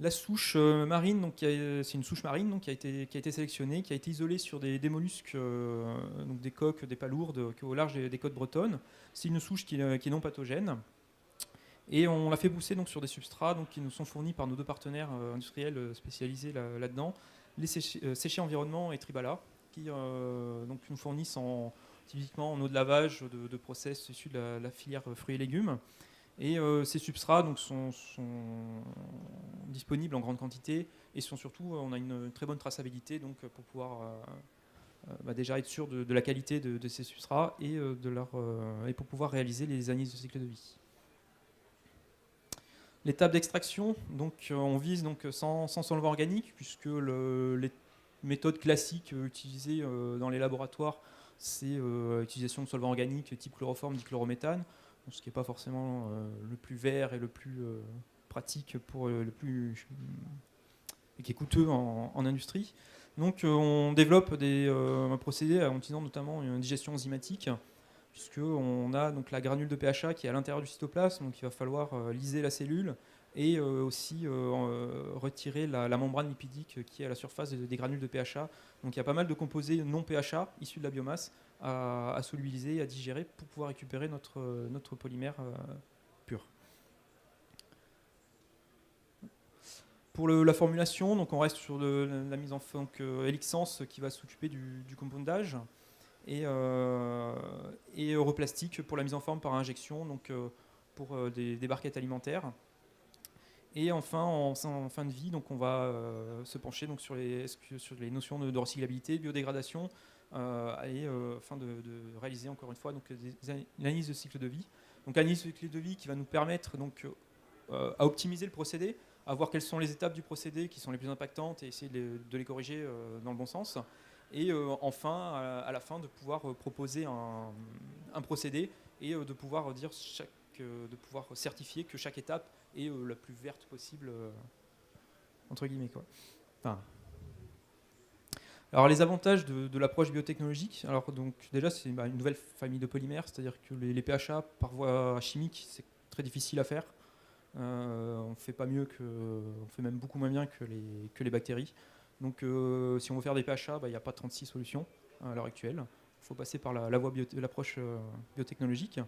La souche marine, donc c'est une souche marine donc, qui a été sélectionnée, qui a été isolée sur des mollusques, donc des coques, des palourdes au large des côtes bretonnes. C'est une souche qui est non pathogène. Et on l'a fait pousser donc, sur des substrats donc, qui nous sont fournis par nos deux partenaires industriels spécialisés là-dedans, les Séché Environnement et Tribala, qui donc, nous fournissent typiquement en eau de lavage de process issus de la filière fruits et légumes. Et ces substrats donc, sont disponibles en grande quantité et surtout, on a une très bonne traçabilité donc, pour pouvoir déjà être sûr de la qualité de ces substrats et pour pouvoir réaliser les analyses de cycle de vie. L'étape d'extraction, donc on vise donc sans solvant organique, puisque les méthodes classiques utilisées dans les laboratoires, c'est l'utilisation de solvants organiques type chloroforme, dichlorométhane, ce qui n'est pas forcément le plus vert et le plus pratique pour et qui est coûteux en industrie. Donc on développe un procédé en utilisant notamment une digestion enzymatique, puisqu'on a donc la granule de PHA qui est à l'intérieur du cytoplasme, donc il va falloir lyser la cellule et aussi retirer la membrane lipidique qui est à la surface des granules de PHA. Donc il y a pas mal de composés non PHA issus de la biomasse à solubiliser, à digérer pour pouvoir récupérer notre polymère pur. Pour la formulation, donc on reste sur la mise en forme Elixence qui va s'occuper du compoundage. Et Europlastique pour la mise en forme par injection, donc pour des barquettes alimentaires. Et enfin, en fin de vie, donc on va se pencher donc, sur les notions de recyclabilité, biodégradation, afin de réaliser encore une fois donc, une analyse de cycle de vie. Donc analyse de cycle de vie qui va nous permettre donc, à optimiser le procédé, à voir quelles sont les étapes du procédé qui sont les plus impactantes et essayer de les corriger dans le bon sens. Et enfin, à la fin, de pouvoir proposer un procédé et de pouvoir certifier que chaque étape est la plus verte possible, entre guillemets. Quoi. Alors les avantages de l'approche biotechnologique, alors donc déjà c'est une nouvelle famille de polymères, c'est-à-dire que les PHA par voie chimique c'est très difficile à faire. On fait pas mieux on fait même beaucoup moins bien que les bactéries. Donc si on veut faire des PHA, il n'y a pas 36 solutions à l'heure actuelle. Il faut passer par l'approche biotechnologique.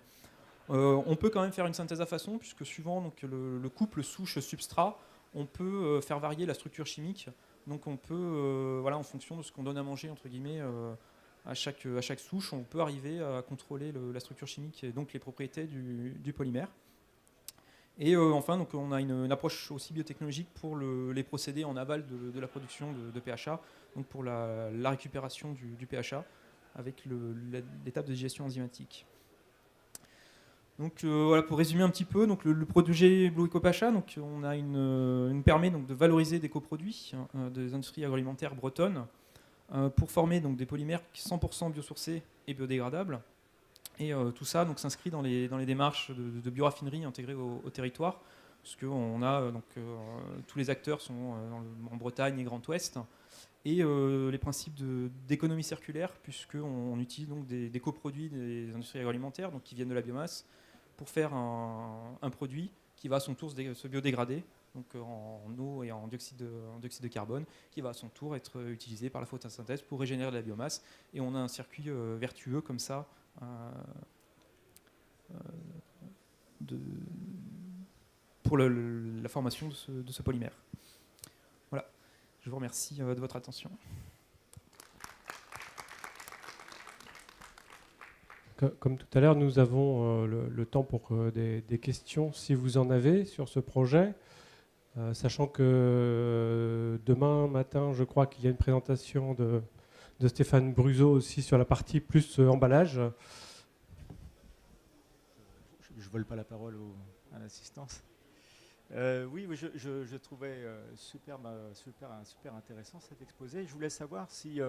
On peut quand même faire une synthèse à façon, puisque suivant donc, le couple souche-substrat, on peut faire varier la structure chimique. Donc on peut, en fonction de ce qu'on donne à manger, entre guillemets, à chaque souche, on peut arriver à contrôler la structure chimique et donc les propriétés du polymère. Et enfin, donc, on a une approche aussi biotechnologique pour les procédés en aval de la production de PHA, donc pour la récupération du PHA avec l'étape de digestion enzymatique. Donc voilà, pour résumer un petit peu, donc le projet Blue Eco PHA, donc on a permet donc de valoriser des coproduits des industries agroalimentaires bretonnes pour former donc des polymères 100% biosourcés et biodégradables. Et tout ça donc s'inscrit dans les démarches de bioraffinerie intégrées au territoire, parce que tous les acteurs sont en Bretagne et Grand Ouest, et les principes d'économie circulaire, puisqu'on utilise donc des coproduits des industries agroalimentaires, donc qui viennent de la biomasse, pour faire un produit qui va à son tour se biodégrader, donc en eau et en dioxyde de carbone, qui va à son tour être utilisé par la photosynthèse pour régénérer de la biomasse. Et on a un circuit vertueux comme ça pour la formation de ce polymère. Voilà, je vous remercie de votre attention. Comme tout à l'heure, nous avons le temps pour des questions, si vous en avez, sur ce projet. Sachant que demain matin, je crois qu'il y a une présentation de Stéphane Bruzo aussi sur la partie plus emballage. Je ne vole pas la parole à l'assistance. Oui, je trouvais super intéressant cet exposé. Je voulais savoir si,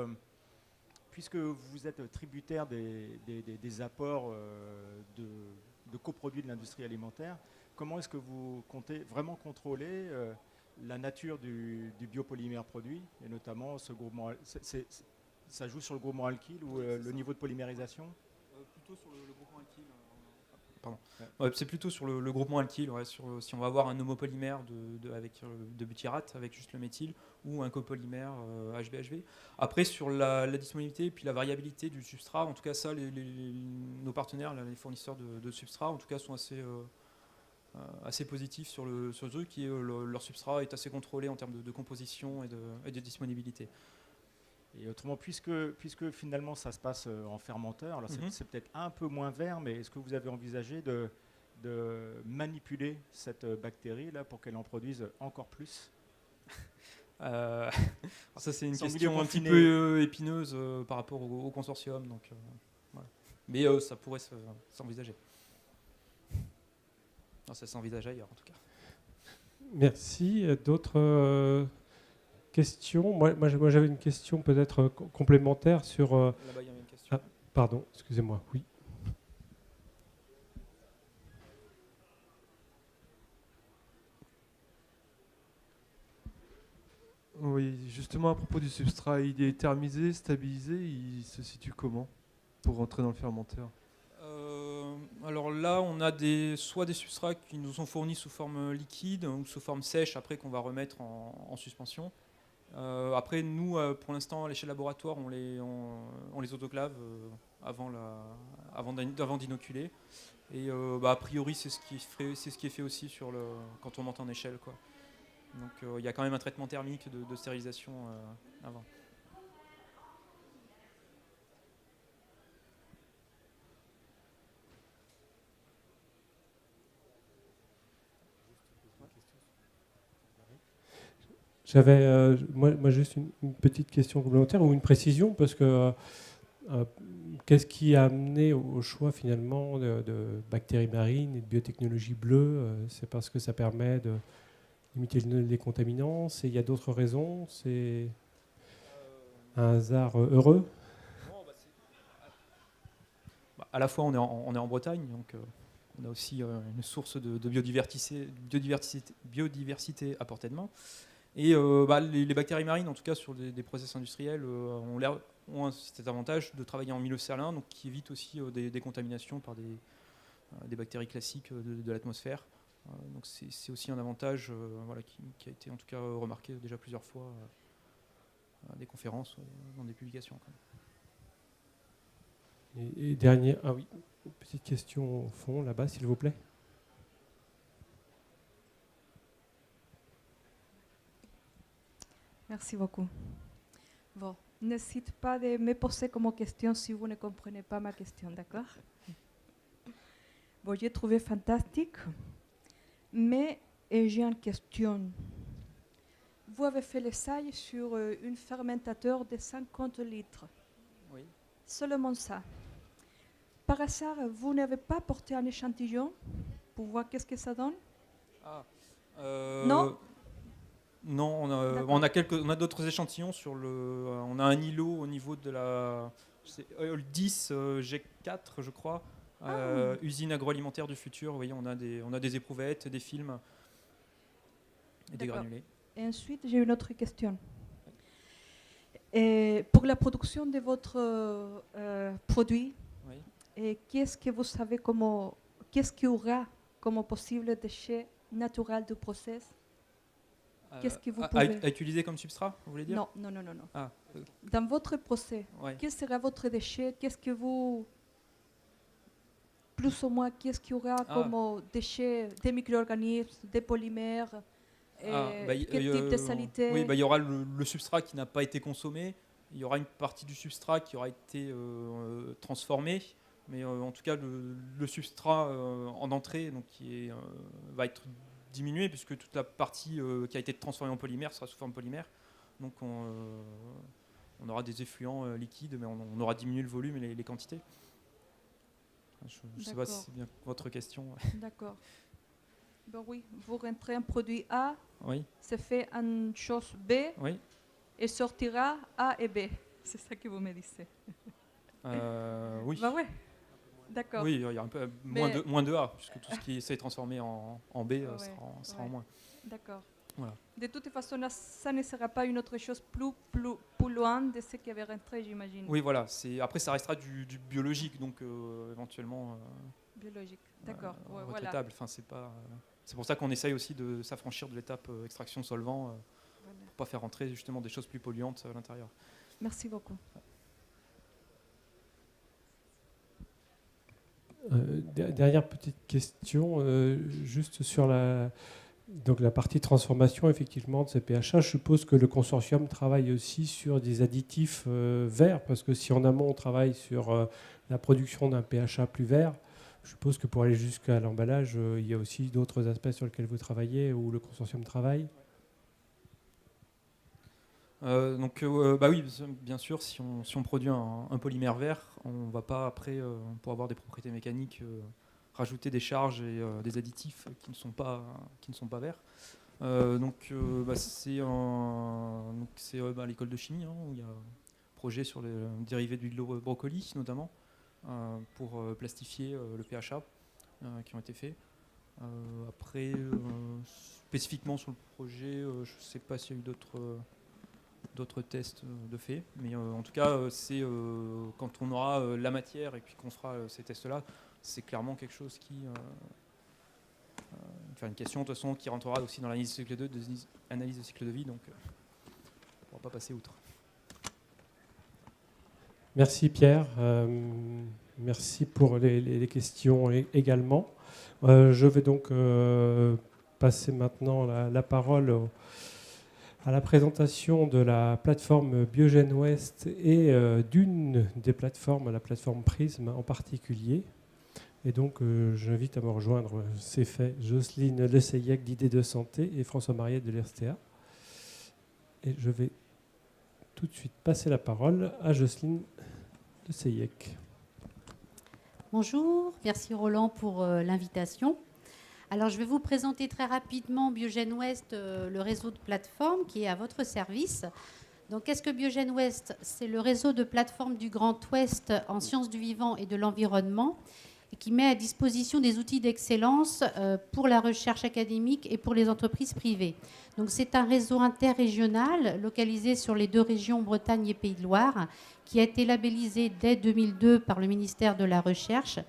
puisque vous êtes tributaire des apports de coproduits de l'industrie alimentaire, comment est-ce que vous comptez vraiment contrôler la nature du biopolymère produit, et notamment ce groupement, ça joue sur le groupement alkyle ou le niveau de polymérisation? Plutôt sur le groupement alkyle. Pardon. Ouais, c'est plutôt sur le groupement alkyle, si on va avoir un homopolymère de butyrate avec juste le méthyle, ou un copolymère HBHV. Après, sur la disponibilité et puis la variabilité du substrat, en tout cas ça, nos partenaires, les fournisseurs de substrats, en tout cas sont assez positifs sur le truc, qui leur substrat est assez contrôlé en termes de composition et de disponibilité. Et autrement, puisque finalement ça se passe en fermenteur, alors c'est peut-être un peu moins vert, mais est-ce que vous avez envisagé de manipuler cette bactérie là pour qu'elle en produise encore plus? Ça c'est une question un petit peu épineuse par rapport au consortium, donc, voilà. Mais ça pourrait s'envisager. Non, ça s'envisage ailleurs en tout cas. Merci. D'autres questions? Moi j'avais une question peut-être complémentaire sur... Là-bas, il y a une question. Ah, pardon, excusez-moi, oui. Oui, justement à propos du substrat, il est thermisé, stabilisé, il se situe comment pour rentrer dans le fermenteur? Alors là, on a soit des substrats qui nous sont fournis sous forme liquide ou sous forme sèche, après qu'on va remettre en suspension. Après, nous, pour l'instant, à l'échelle laboratoire, on les autoclave avant d'inoculer. Et a priori, c'est ce qui est fait aussi quand on monte en échelle, quoi. Donc il y a quand même un traitement thermique de stérilisation avant. J'avais moi juste une petite question complémentaire ou une précision, parce que qu'est-ce qui a amené au choix finalement de bactéries marines et de biotechnologie bleue? C'est parce que ça permet de limiter les contaminants? Il y a d'autres raisons? C'est un hasard heureux? À la fois, on est en Bretagne, donc on a aussi une source de biodiversité à portée de main. Et les bactéries marines, en tout cas sur des process industriels, ont cet avantage de travailler en milieu salin, donc qui évite aussi des contaminations par des bactéries classiques de l'atmosphère. Donc c'est aussi un avantage qui a été en tout cas remarqué déjà plusieurs fois à des conférences, dans des publications. Et dernier, ah oui, petite question au fond, là-bas, s'il vous plaît. Merci beaucoup. Bon, n'hésitez pas de me poser comme question si vous ne comprenez pas ma question, d'accord? Bon, j'ai trouvé fantastique, mais j'ai une question. Vous avez fait l'essai sur un fermentateur de 50 litres. Oui. Seulement ça. Par hasard, vous n'avez pas porté un échantillon pour voir qu'est-ce que ça donne? Non. Non, on a d'autres échantillons on a un îlot au niveau de la EOL10 G4, je crois, usine agroalimentaire du futur. Vous voyez, on a des éprouvettes, des films et des granulés. Et ensuite, j'ai une autre question. Et pour la production de votre produit, oui. qu'est-ce que vous savez qu'est-ce qu'il y aura comme possible déchet naturel du process? Qu'est-ce que vous pouvez à utiliser comme substrat, vous voulez dire? Non. Ah, Dans votre procès, ouais. quel sera votre déchet? Qu'est-ce que vous... Plus ou moins, qu'est-ce qu'il y aura comme déchets, des micro-organismes, des polymères, quel type de salité? Oui, il y aura le substrat qui n'a pas été consommé, il y aura une partie du substrat qui aura été transformé, mais en tout cas, le substrat en entrée donc, va être diminué puisque toute la partie qui a été transformée en polymère sera sous forme polymère. Donc on aura des effluents liquides, mais on aura diminué le volume et les quantités. Je ne sais pas si c'est bien votre question. D'accord. Ben oui, vous rentrez un produit A, oui. c'est fait en chose B, oui. Et sortira A et B. C'est ça que vous me dites. Oui. Ben ouais. D'accord. Oui, il y a un peu moins de A, puisque tout ce qui s'est transformé en B sera en moins. D'accord. Voilà. De toute façon, ça ne sera pas une autre chose plus loin de ce qui avait rentré, j'imagine. Oui, voilà. Après, ça restera du biologique, donc éventuellement biologique. D'accord. retraitable. Enfin, c'est pour ça qu'on essaye aussi de s'affranchir de l'étape extraction solvant pour ne pas faire rentrer justement des choses plus polluantes à l'intérieur. Merci beaucoup. Dernière petite question, juste sur la partie transformation effectivement de ces PHA. Je suppose que le consortium travaille aussi sur des additifs verts, parce que si en amont on travaille sur la production d'un PHA plus vert, je suppose que pour aller jusqu'à l'emballage, il y a aussi d'autres aspects sur lesquels vous travaillez, où le consortium travaille. Oui, bien sûr, si on produit un polymère vert, on ne va pas après, pour avoir des propriétés mécaniques, rajouter des charges et des additifs qui ne sont pas verts. C'est à l'école de chimie, où il y a un projet sur les dérivés d'huile de brocoli notamment, pour plastifier le PHA qui ont été faits. Après, spécifiquement sur le projet, je ne sais pas s'il y a eu d'autres tests de fait, mais en tout cas, c'est quand on aura la matière et puis qu'on fera ces tests-là, c'est clairement quelque chose qui... une question de toute façon qui rentrera aussi dans l'analyse de cycle de vie, donc on ne pourra pas passer outre. Merci Pierre, merci pour les questions également. Je vais donc passer maintenant la parole à la présentation de la plateforme Biogène Ouest et d'une des plateformes, la plateforme Prism en particulier. Et donc j'invite à me rejoindre, c'est fait, Jocelyne Lesseillec d'Idées de Santé et François Mariette de l'ERSTEA. Et je vais tout de suite passer la parole à Jocelyne Lesseillec. Bonjour, merci Roland pour l'invitation. Alors, je vais vous présenter très rapidement Biogène Ouest, le réseau de plateformes qui est à votre service. Donc, qu'est-ce que Biogène Ouest? C'est le réseau de plateformes du Grand Ouest en sciences du vivant et de l'environnement. et qui met à disposition des outils d'excellence pour la recherche académique et pour les entreprises privées. Donc c'est un réseau interrégional localisé sur les 2 régions Bretagne et Pays de Loire qui a été labellisé dès 2002 par le ministère de la Recherche.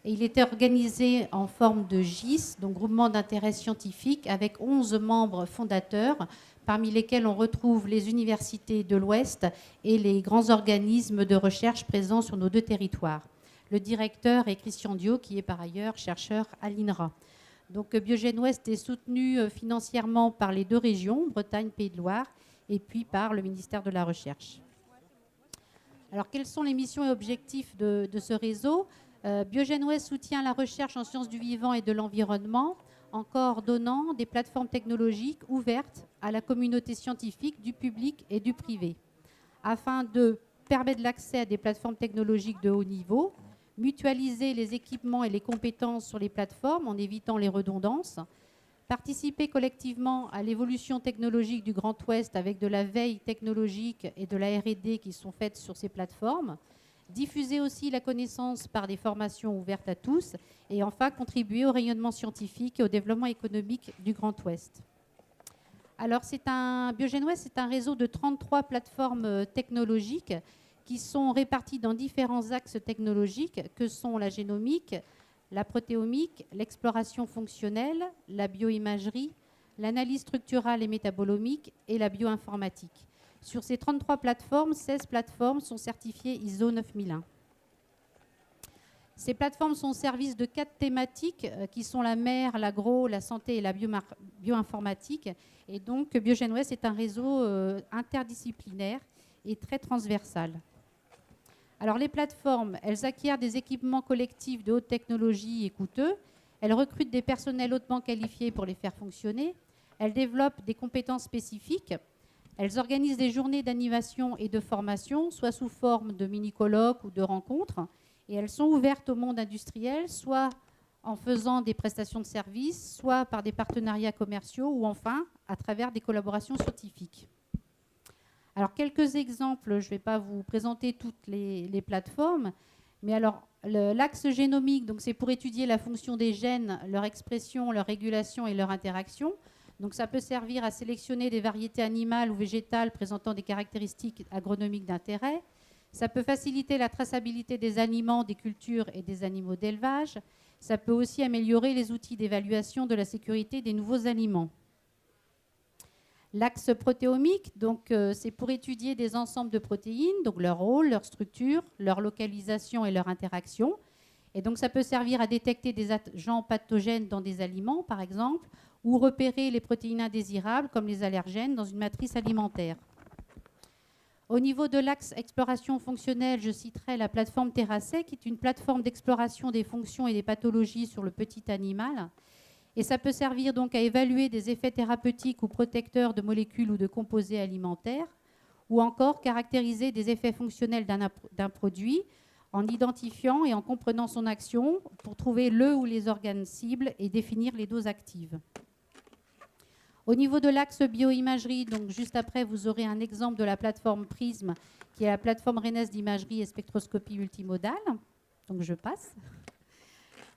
Et il était organisé en forme de GIS, donc groupement d'intérêt scientifique, avec 11 membres fondateurs, parmi lesquels on retrouve les universités de l'Ouest et les grands organismes de recherche présents sur nos 2 territoires. Le directeur est Christian Dio, qui est par ailleurs chercheur à l'INRA. Donc Biogène Ouest est soutenu financièrement par les 2 régions, Bretagne, Pays de Loire, et puis par le ministère de la Recherche. Alors quels sont les missions et objectifs de ce réseau ? Biogène Ouest soutient la recherche en sciences du vivant et de l'environnement en coordonnant des plateformes technologiques ouvertes à la communauté scientifique, du public et du privé, afin de permettre l'accès à des plateformes technologiques de haut niveau, mutualiser les équipements et les compétences sur les plateformes en évitant les redondances, participer collectivement à l'évolution technologique du Grand Ouest avec de la veille technologique et de la R&D qui sont faites sur ces plateformes, diffuser aussi la connaissance par des formations ouvertes à tous et enfin contribuer au rayonnement scientifique et au développement économique du Grand Ouest. Alors Biogène Ouest, c'est un réseau de 33 plateformes technologiques qui sont répartis dans différents axes technologiques que sont la génomique, la protéomique, l'exploration fonctionnelle, la bioimagerie, l'analyse structurale et métabolomique et la bioinformatique. Sur ces 33 plateformes, 16 plateformes sont certifiées ISO 9001. Ces plateformes sont au service de 4 thématiques qui sont la mer, l'agro, la santé et la bioinformatique. Et donc Biogène Ouest est un réseau interdisciplinaire et très transversal. Alors les plateformes, elles acquièrent des équipements collectifs de haute technologie et coûteux. Elles recrutent des personnels hautement qualifiés pour les faire fonctionner. Elles développent des compétences spécifiques. Elles organisent des journées d'animation et de formation, soit sous forme de mini-colloques ou de rencontres. Et elles sont ouvertes au monde industriel, soit en faisant des prestations de services, soit par des partenariats commerciaux ou enfin à travers des collaborations scientifiques. Alors, quelques exemples, je ne vais pas vous présenter toutes les plateformes, mais alors, l'axe génomique, donc c'est pour étudier la fonction des gènes, leur expression, leur régulation et leur interaction. Donc, ça peut servir à sélectionner des variétés animales ou végétales présentant des caractéristiques agronomiques d'intérêt. Ça peut faciliter la traçabilité des aliments, des cultures et des animaux d'élevage. Ça peut aussi améliorer les outils d'évaluation de la sécurité des nouveaux aliments. L'axe protéomique, donc, c'est pour étudier des ensembles de protéines, donc leur rôle, leur structure, leur localisation et leur interaction. Et donc ça peut servir à détecter des agents pathogènes dans des aliments, par exemple, ou repérer les protéines indésirables, comme les allergènes, dans une matrice alimentaire. Au niveau de l'axe exploration fonctionnelle, je citerai la plateforme Terrasset, qui est une plateforme d'exploration des fonctions et des pathologies sur le petit animal. Et ça peut servir donc à évaluer des effets thérapeutiques ou protecteurs de molécules ou de composés alimentaires, ou encore caractériser des effets fonctionnels d'un produit en identifiant et en comprenant son action pour trouver le ou les organes cibles et définir les doses actives. Au niveau de l'axe bioimagerie, donc juste après, vous aurez un exemple de la plateforme PRISM, qui est la plateforme RENES d'imagerie et spectroscopie multimodale. Donc je passe.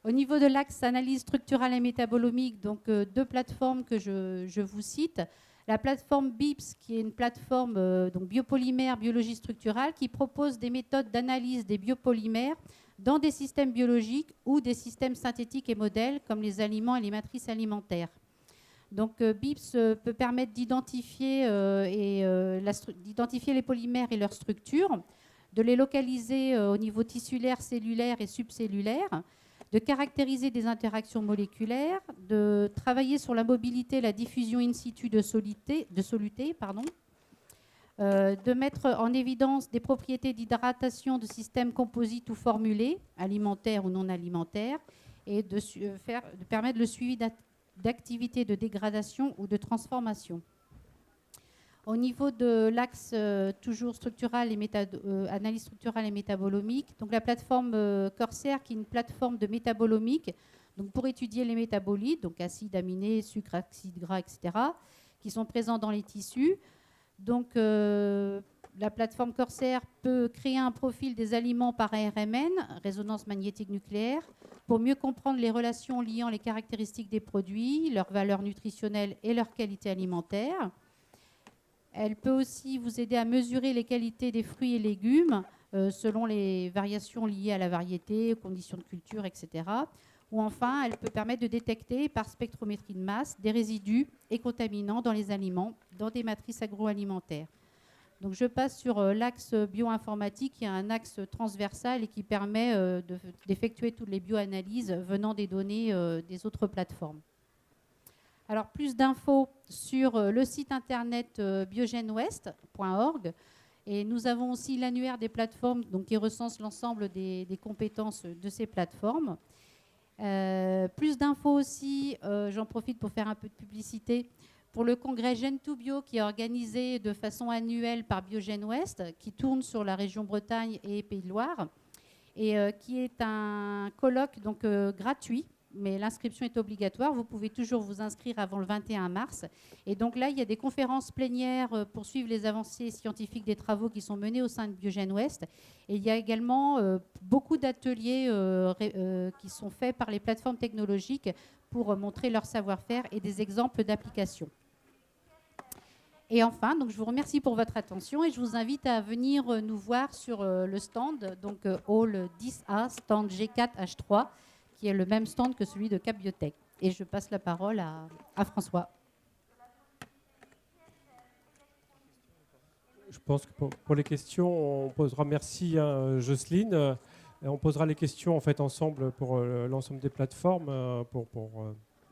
Au niveau de l'axe analyse structurale et métabolomique, donc 2 plateformes que je vous cite. La plateforme BIPS, qui est une plateforme donc biopolymère, biologie structurale, qui propose des méthodes d'analyse des biopolymères dans des systèmes biologiques ou des systèmes synthétiques et modèles, comme les aliments et les matrices alimentaires. Donc BIPS peut permettre d'identifier les polymères et leur structure, de les localiser au niveau tissulaire, cellulaire et subcellulaire, de caractériser des interactions moléculaires, de travailler sur la mobilité et la diffusion in situ de soluté, de mettre en évidence des propriétés d'hydratation de systèmes composites ou formulés, alimentaires ou non alimentaires, et de permettre le suivi d'activités de dégradation ou de transformation. Au niveau de l'axe toujours structural et analyse structurale et métabolomique, donc la plateforme Corsair, qui est une plateforme de métabolomique, donc pour étudier les métabolites, donc acides aminés, sucres, acides gras, etc., qui sont présents dans les tissus. Donc la plateforme Corsair peut créer un profil des aliments par ARMN, résonance magnétique nucléaire, pour mieux comprendre les relations liant les caractéristiques des produits, leurs valeurs nutritionnelles et leur qualité alimentaire. Elle peut aussi vous aider à mesurer les qualités des fruits et légumes selon les variations liées à la variété, aux conditions de culture, etc. Ou enfin, elle peut permettre de détecter par spectrométrie de masse des résidus et contaminants dans les aliments, dans des matrices agroalimentaires. Donc je passe sur l'axe bioinformatique, qui est un axe transversal et qui permet d'effectuer toutes les bioanalyses venant des données des autres plateformes. Alors plus d'infos sur le site internet biogenwest.org. Et nous avons aussi l'annuaire des plateformes, donc, qui recense l'ensemble des compétences de ces plateformes. Plus d'infos aussi, j'en profite pour faire un peu de publicité, pour le congrès Gen2Bio qui est organisé de façon annuelle par Biogen West, qui tourne sur la région Bretagne et Pays de Loire, et qui est un colloque donc, gratuit, mais l'inscription est obligatoire. Vous pouvez toujours vous inscrire avant le 21 mars. Et donc là, il y a des conférences plénières pour suivre les avancées scientifiques des travaux qui sont menés au sein de Biogen West. Et il y a également beaucoup d'ateliers qui sont faits par les plateformes technologiques pour montrer leur savoir-faire et des exemples d'applications. Et enfin, donc je vous remercie pour votre attention et je vous invite à venir nous voir sur le stand, donc Hall 10A, stand G4H3, qui est le même stand que celui de Cap Biotech. Et je passe la parole à François. Je pense que pour les questions, on posera, merci à Jocelyne, on posera les questions en fait ensemble pour l'ensemble des plateformes,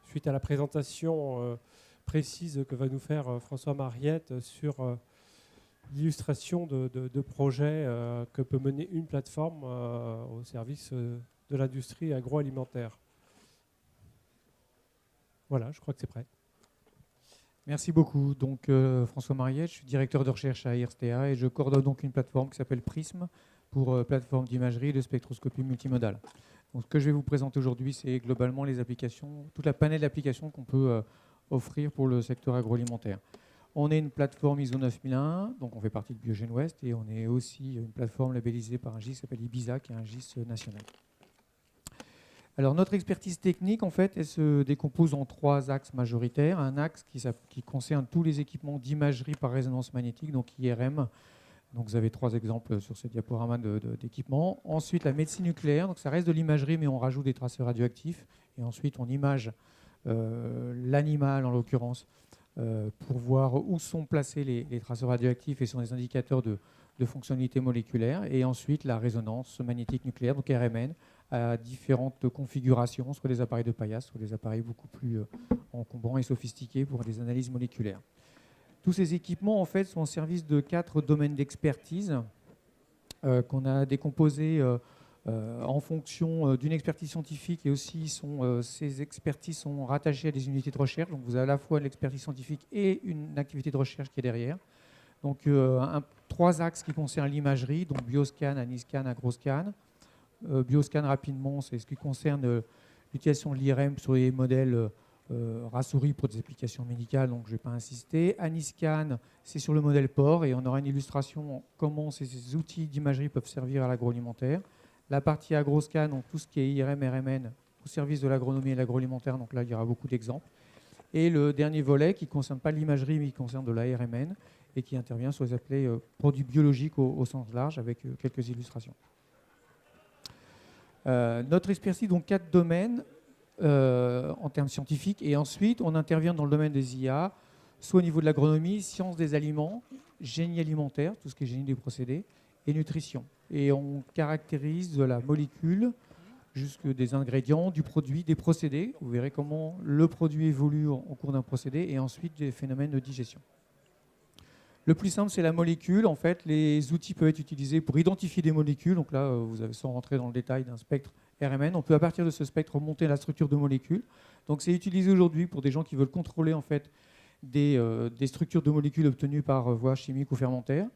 suite à la présentation précise que va nous faire François Mariette sur l'illustration de projets que peut mener une plateforme au service de l'industrie agroalimentaire. Voilà, je crois que c'est prêt. Merci beaucoup. Donc, François Mariette, je suis directeur de recherche à IRSTEA et je coordonne donc une plateforme qui s'appelle PRISM pour plateforme d'imagerie et de spectroscopie multimodale. Donc, ce que je vais vous présenter aujourd'hui, c'est globalement les applications, toute la panel d'applications qu'on peut offrir pour le secteur agroalimentaire. On est une plateforme ISO 9001, donc on fait partie de Biogen West et on est aussi une plateforme labellisée par un GIS qui s'appelle IBISA, qui est un GIS national. Alors notre expertise technique, en fait, elle se décompose en 3 axes majoritaires. Un axe qui concerne tous les équipements d'imagerie par résonance magnétique, donc IRM. Donc vous avez 3 exemples sur ce diaporama d'équipements. Ensuite, la médecine nucléaire, donc ça reste de l'imagerie, mais on rajoute des traceurs radioactifs. Et ensuite, on image l'animal, en l'occurrence, pour voir où sont placés les traceurs radioactifs et sont des indicateurs de fonctionnalité moléculaire. Et ensuite, la résonance magnétique nucléaire, donc RMN, à différentes configurations, soit des appareils de paillasse, soit des appareils beaucoup plus encombrants et sophistiqués pour des analyses moléculaires. Tous ces équipements, en fait, sont au service de 4 domaines d'expertise qu'on a décomposés en fonction d'une expertise scientifique, et aussi ces expertises sont rattachées à des unités de recherche. Donc vous avez à la fois l'expertise scientifique et une activité de recherche qui est derrière. Donc 3 axes qui concernent l'imagerie, donc Bioscan, Aniscan, Agroscan. Bioscan, rapidement, c'est ce qui concerne l'utilisation de l'IRM sur les modèles rat-souris pour des applications médicales, donc je ne vais pas insister. Aniscan, c'est sur le modèle porc, et on aura une illustration comment ces outils d'imagerie peuvent servir à l'agroalimentaire. La partie Agroscan, donc tout ce qui est IRM, RMN, au service de l'agronomie et l'agroalimentaire, donc là il y aura beaucoup d'exemples. Et le dernier volet qui ne concerne pas l'imagerie, mais qui concerne de l'ARMN, et qui intervient sur les appelés produits biologiques au sens large, avec quelques illustrations. Notre expertise, donc 4 domaines en termes scientifiques, et ensuite on intervient dans le domaine des IA, soit au niveau de l'agronomie, sciences des aliments, génie alimentaire, tout ce qui est génie des procédés, et nutrition. Et on caractérise de la molécule jusque des ingrédients, du produit, des procédés. Vous verrez comment le produit évolue au cours d'un procédé, et ensuite des phénomènes de digestion. Le plus simple, c'est la molécule. En fait, les outils peuvent être utilisés pour identifier des molécules. Donc là, vous avez, sans rentrer dans le détail d'un spectre RMN, on peut à partir de ce spectre remonter la structure de molécules. Donc c'est utilisé aujourd'hui pour des gens qui veulent contrôler en fait des structures de molécules obtenues par voie chimique ou fermentaire,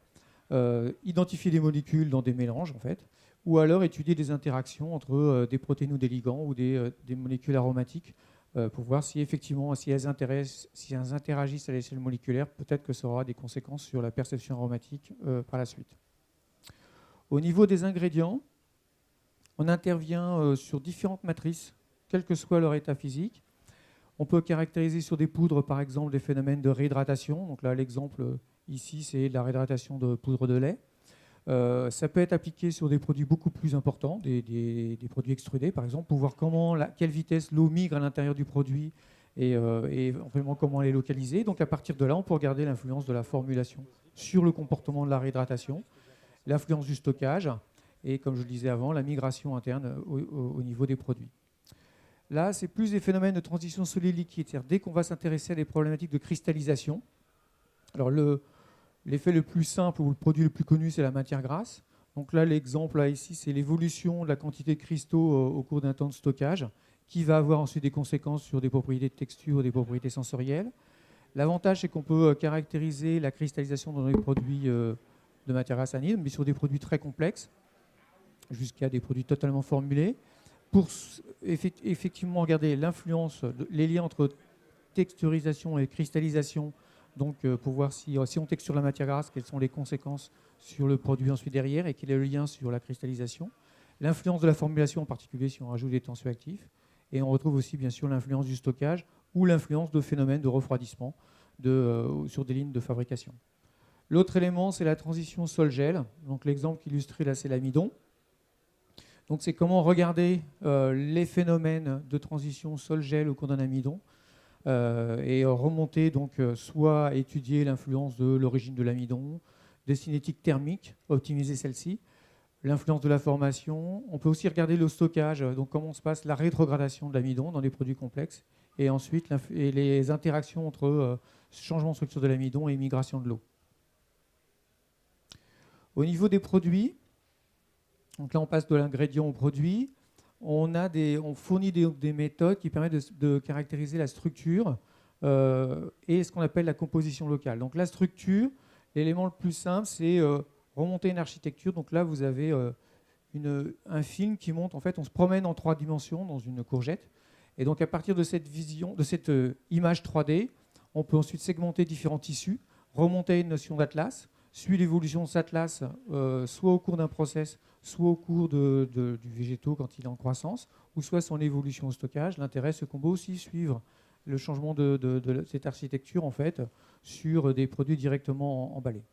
identifier des molécules dans des mélanges en fait, ou alors étudier des interactions entre des protéines ou des ligands ou des molécules aromatiques pour voir si effectivement, si elles interagissent à l'échelle moléculaire, peut-être que ça aura des conséquences sur la perception aromatique par la suite. Au niveau des ingrédients, on intervient sur différentes matrices, quel que soit leur état physique. On peut caractériser sur des poudres, par exemple, des phénomènes de réhydratation. Donc là, l'exemple ici, c'est la réhydratation de poudre de lait. Ça peut être appliqué sur des produits beaucoup plus importants, des produits extrudés, par exemple, pour voir quelle vitesse l'eau migre à l'intérieur du produit et vraiment comment elle est localisée. Donc à partir de là, on peut regarder l'influence de la formulation sur le comportement de la réhydratation, l'influence du stockage et, comme je le disais avant, la migration interne au niveau des produits. Là, c'est plus des phénomènes de transition solide-liquide. C'est-à-dire dès qu'on va s'intéresser à des problématiques de cristallisation. Alors l'effet le plus simple ou le produit le plus connu, c'est la matière grasse. Donc là, l'exemple ici, c'est l'évolution de la quantité de cristaux au cours d'un temps de stockage, qui va avoir ensuite des conséquences sur des propriétés de texture, des propriétés sensorielles. L'avantage, c'est qu'on peut caractériser la cristallisation dans les produits de matière grasse anide, mais sur des produits très complexes, jusqu'à des produits totalement formulés, pour effectivement regarder l'influence, les liens entre texturisation et cristallisation. Donc, pour voir si on texture la matière grasse, quelles sont les conséquences sur le produit ensuite derrière et quel est le lien sur la cristallisation. L'influence de la formulation, en particulier si on rajoute des tensioactifs. Et on retrouve aussi, bien sûr, l'influence du stockage ou l'influence de phénomènes de refroidissement sur des lignes de fabrication. L'autre élément, c'est la transition sol-gel. Donc, l'exemple illustré là, c'est l'amidon. Donc, c'est comment regarder les phénomènes de transition sol-gel au cours d'un amidon. Et remonter, donc, soit étudier l'influence de l'origine de l'amidon, des cinétiques thermiques, optimiser celle-ci, l'influence de la formation. On peut aussi regarder le stockage, donc comment se passe la rétrogradation de l'amidon dans les produits complexes, et ensuite les interactions entre changement de structure de l'amidon et migration de l'eau. Au niveau des produits, donc là on passe de l'ingrédient au produit. On fournit des méthodes qui permettent de caractériser la structure et ce qu'on appelle la composition locale. Donc la structure, l'élément le plus simple, c'est remonter une architecture. Donc là, vous avez un film qui montre, en fait, on se promène en 3 dimensions dans une courgette. Et donc à partir de cette vision, de cette image 3D, on peut ensuite segmenter différents tissus, remonter une notion d'atlas, suivre l'évolution de cet atlas, soit au cours d'un process, soit au cours du végétaux quand il est en croissance, ou soit son évolution au stockage. L'intérêt, c'est qu'on peut aussi suivre le changement de cette architecture en fait, sur des produits directement emballés.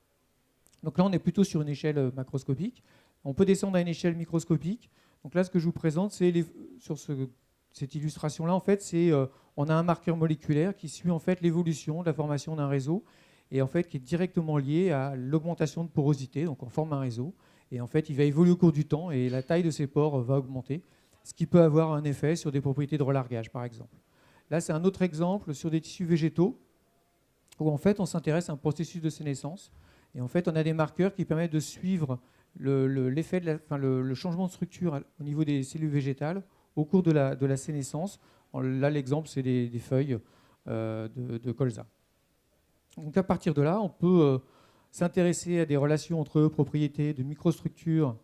Donc là, on est plutôt sur une échelle macroscopique. On peut descendre à une échelle microscopique. Donc là, ce que je vous présente, c'est sur cette illustration-là, en fait, on a un marqueur moléculaire qui suit en fait l'évolution de la formation d'un réseau et en fait qui est directement lié à l'augmentation de porosité. Donc on forme un réseau. Et en fait, il va évoluer au cours du temps et la taille de ces pores va augmenter, ce qui peut avoir un effet sur des propriétés de relargage, par exemple. Là, c'est un autre exemple sur des tissus végétaux où en fait, on s'intéresse à un processus de sénescence. Et en fait, on a des marqueurs qui permettent de suivre l'effet le changement de structure au niveau des cellules végétales au cours de la sénescence. Là, l'exemple, c'est des feuilles de colza. Donc, à partir de là, on peut s'intéresser à des relations entre propriétés de microstructure,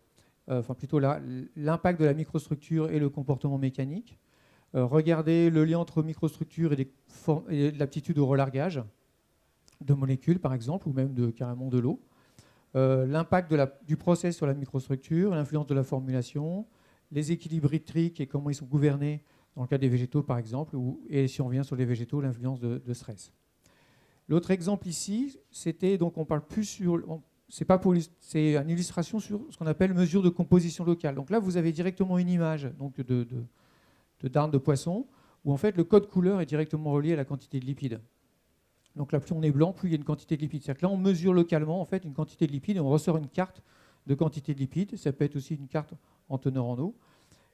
enfin plutôt l'impact de la microstructure et le comportement mécanique, regarder le lien entre microstructure et l'aptitude au relargage de molécules, par exemple, ou même carrément de l'eau, l'impact du process sur la microstructure, l'influence de la formulation, les équilibres hydriques et comment ils sont gouvernés dans le cas des végétaux, par exemple, et si on revient sur les végétaux, l'influence de stress. L'autre exemple ici, c'était, donc on parle plus sur, c'est une illustration sur ce qu'on appelle mesure de composition locale. Donc là, vous avez directement une image donc de darne de poisson, où en fait le code couleur est directement relié à la quantité de lipides. Donc là, plus on est blanc, plus il y a une quantité de lipides. C'est-à-dire que là, on mesure localement en fait une quantité de lipides et on ressort une carte de quantité de lipides. Ça peut être aussi une carte en teneur en eau.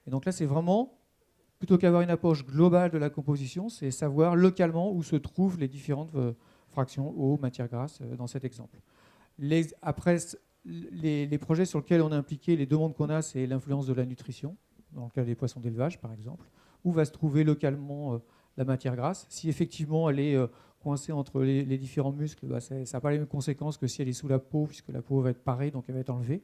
Et donc là, c'est vraiment, plutôt qu'avoir une approche globale de la composition, c'est savoir localement où se trouvent les différentes fractions eau, matière grasse dans cet exemple. Après, les projets sur lesquels on est impliqué, les demandes qu'on a, c'est l'influence de la nutrition, dans le cas des poissons d'élevage par exemple, où va se trouver localement la matière grasse. Si effectivement elle est coincée entre les différents muscles, ça n'a pas les mêmes conséquences que si elle est sous la peau, puisque la peau va être parée, donc elle va être enlevée.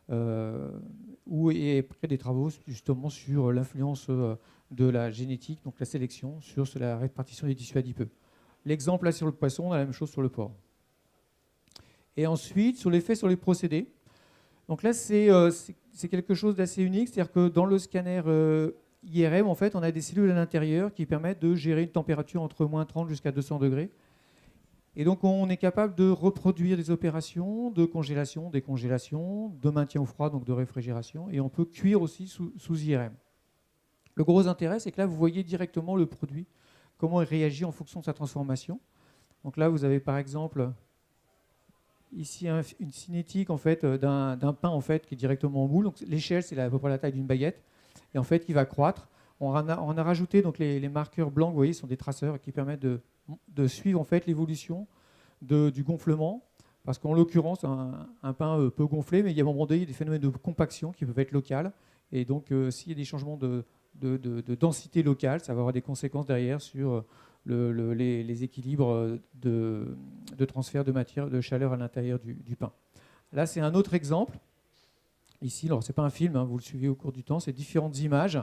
et après des travaux justement sur l'influence de la génétique, donc la sélection, sur la répartition des tissus adipeux. L'exemple là sur le poisson, on a la même chose sur le porc. Et ensuite, sur l'effet sur les procédés. Donc là, c'est quelque chose d'assez unique, c'est-à-dire que dans le scanner IRM, en fait, on a des cellules à l'intérieur qui permettent de gérer une température entre moins 30 jusqu'à 200 degrés. Et donc, on est capable de reproduire des opérations de congélation, décongélation, de maintien au froid, donc de réfrigération, et on peut cuire aussi sous IRM. Le gros intérêt, c'est que là, vous voyez directement le produit, comment il réagit en fonction de sa transformation. Donc là, vous avez par exemple ici une cinétique en fait, d'un pain en fait, qui est directement en moule. Donc, l'échelle, c'est à peu près la taille d'une baguette, et en fait, qui va croître. On a rajouté donc, les marqueurs blancs, vous voyez, sont des traceurs qui permettent de suivre en fait, l'évolution du gonflement. Parce qu'en l'occurrence, un pain peut gonfler, mais il y a à un moment donné des phénomènes de compaction qui peuvent être locaux. Et donc, s'il y a des changements de densité locale, ça va avoir des conséquences derrière sur les équilibres de transfert de matière, de chaleur à l'intérieur du pain. Là, c'est un autre exemple. Ici, alors ce n'est pas un film, hein, vous le suivez au cours du temps, c'est différentes images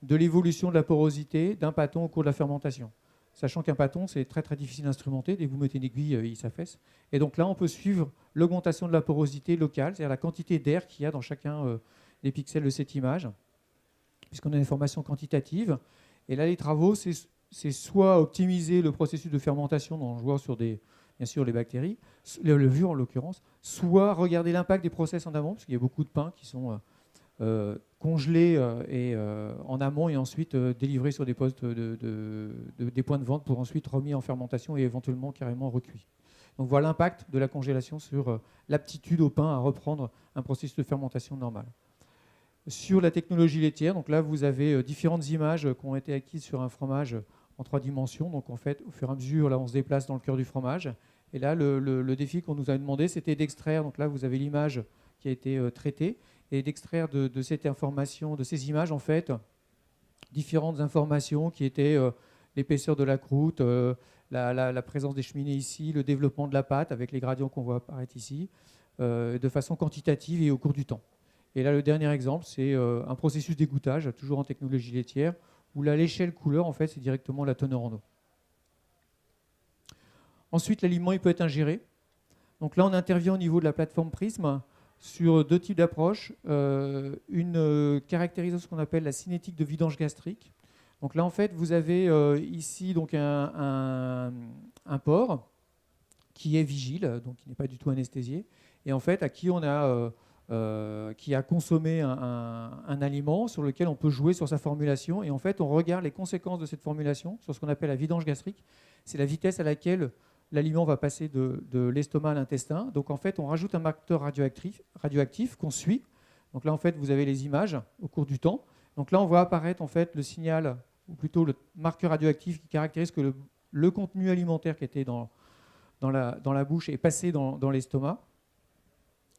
de l'évolution de la porosité d'un pâton au cours de la fermentation. Sachant qu'un pâton, c'est très très difficile à instrumenter, dès que vous mettez une aiguille, il s'affaisse. Et donc là, on peut suivre l'augmentation de la porosité locale, c'est-à-dire la quantité d'air qu'il y a dans chacun des pixels de cette image, puisqu'on a une information quantitative. Et là, les travaux, c'est soit optimiser le processus de fermentation en jouant sur bien sûr les bactéries, les levures en l'occurrence, soit regarder l'impact des process en amont, parce qu'il y a beaucoup de pains qui sont congelés en amont et ensuite délivrés sur des postes des points de vente pour ensuite remis en fermentation et éventuellement carrément recuits. Donc voilà l'impact de la congélation sur l'aptitude au pain à reprendre un processus de fermentation normal. Sur la technologie laitière, donc là vous avez différentes images qui ont été acquises sur un fromage en 3 dimensions. Donc en fait, au fur et à mesure, là on se déplace dans le cœur du fromage. Et là, le défi qu'on nous a demandé, c'était d'extraire, donc là vous avez l'image qui a été traitée, et d'extraire de cette information, de ces images en fait, différentes informations qui étaient l'épaisseur de la croûte, la présence des cheminées ici, le développement de la pâte avec les gradients qu'on voit apparaître ici, de façon quantitative et au cours du temps. Et là, le dernier exemple, c'est un processus d'égouttage, toujours en technologie laitière, où là, l'échelle couleur, en fait, c'est directement la teneur en eau. Ensuite, l'aliment, il peut être ingéré. Donc là, on intervient au niveau de la plateforme Prism sur 2 types d'approches. Une caractérisation qu'on appelle la cinétique de vidange gastrique. Donc là, en fait, vous avez ici donc un porc qui est vigile, donc qui n'est pas du tout anesthésié, et en fait, à qui on a... qui a consommé un aliment sur lequel on peut jouer sur sa formulation. Et en fait, on regarde les conséquences de cette formulation sur ce qu'on appelle la vidange gastrique. C'est la vitesse à laquelle l'aliment va passer de l'estomac à l'intestin. Donc en fait, on rajoute un marqueur radioactif qu'on suit. Donc là, en fait, vous avez les images au cours du temps. Donc là, on voit apparaître en fait le signal, ou plutôt le marqueur radioactif qui caractérise que le contenu alimentaire qui était dans la bouche est passé dans l'estomac.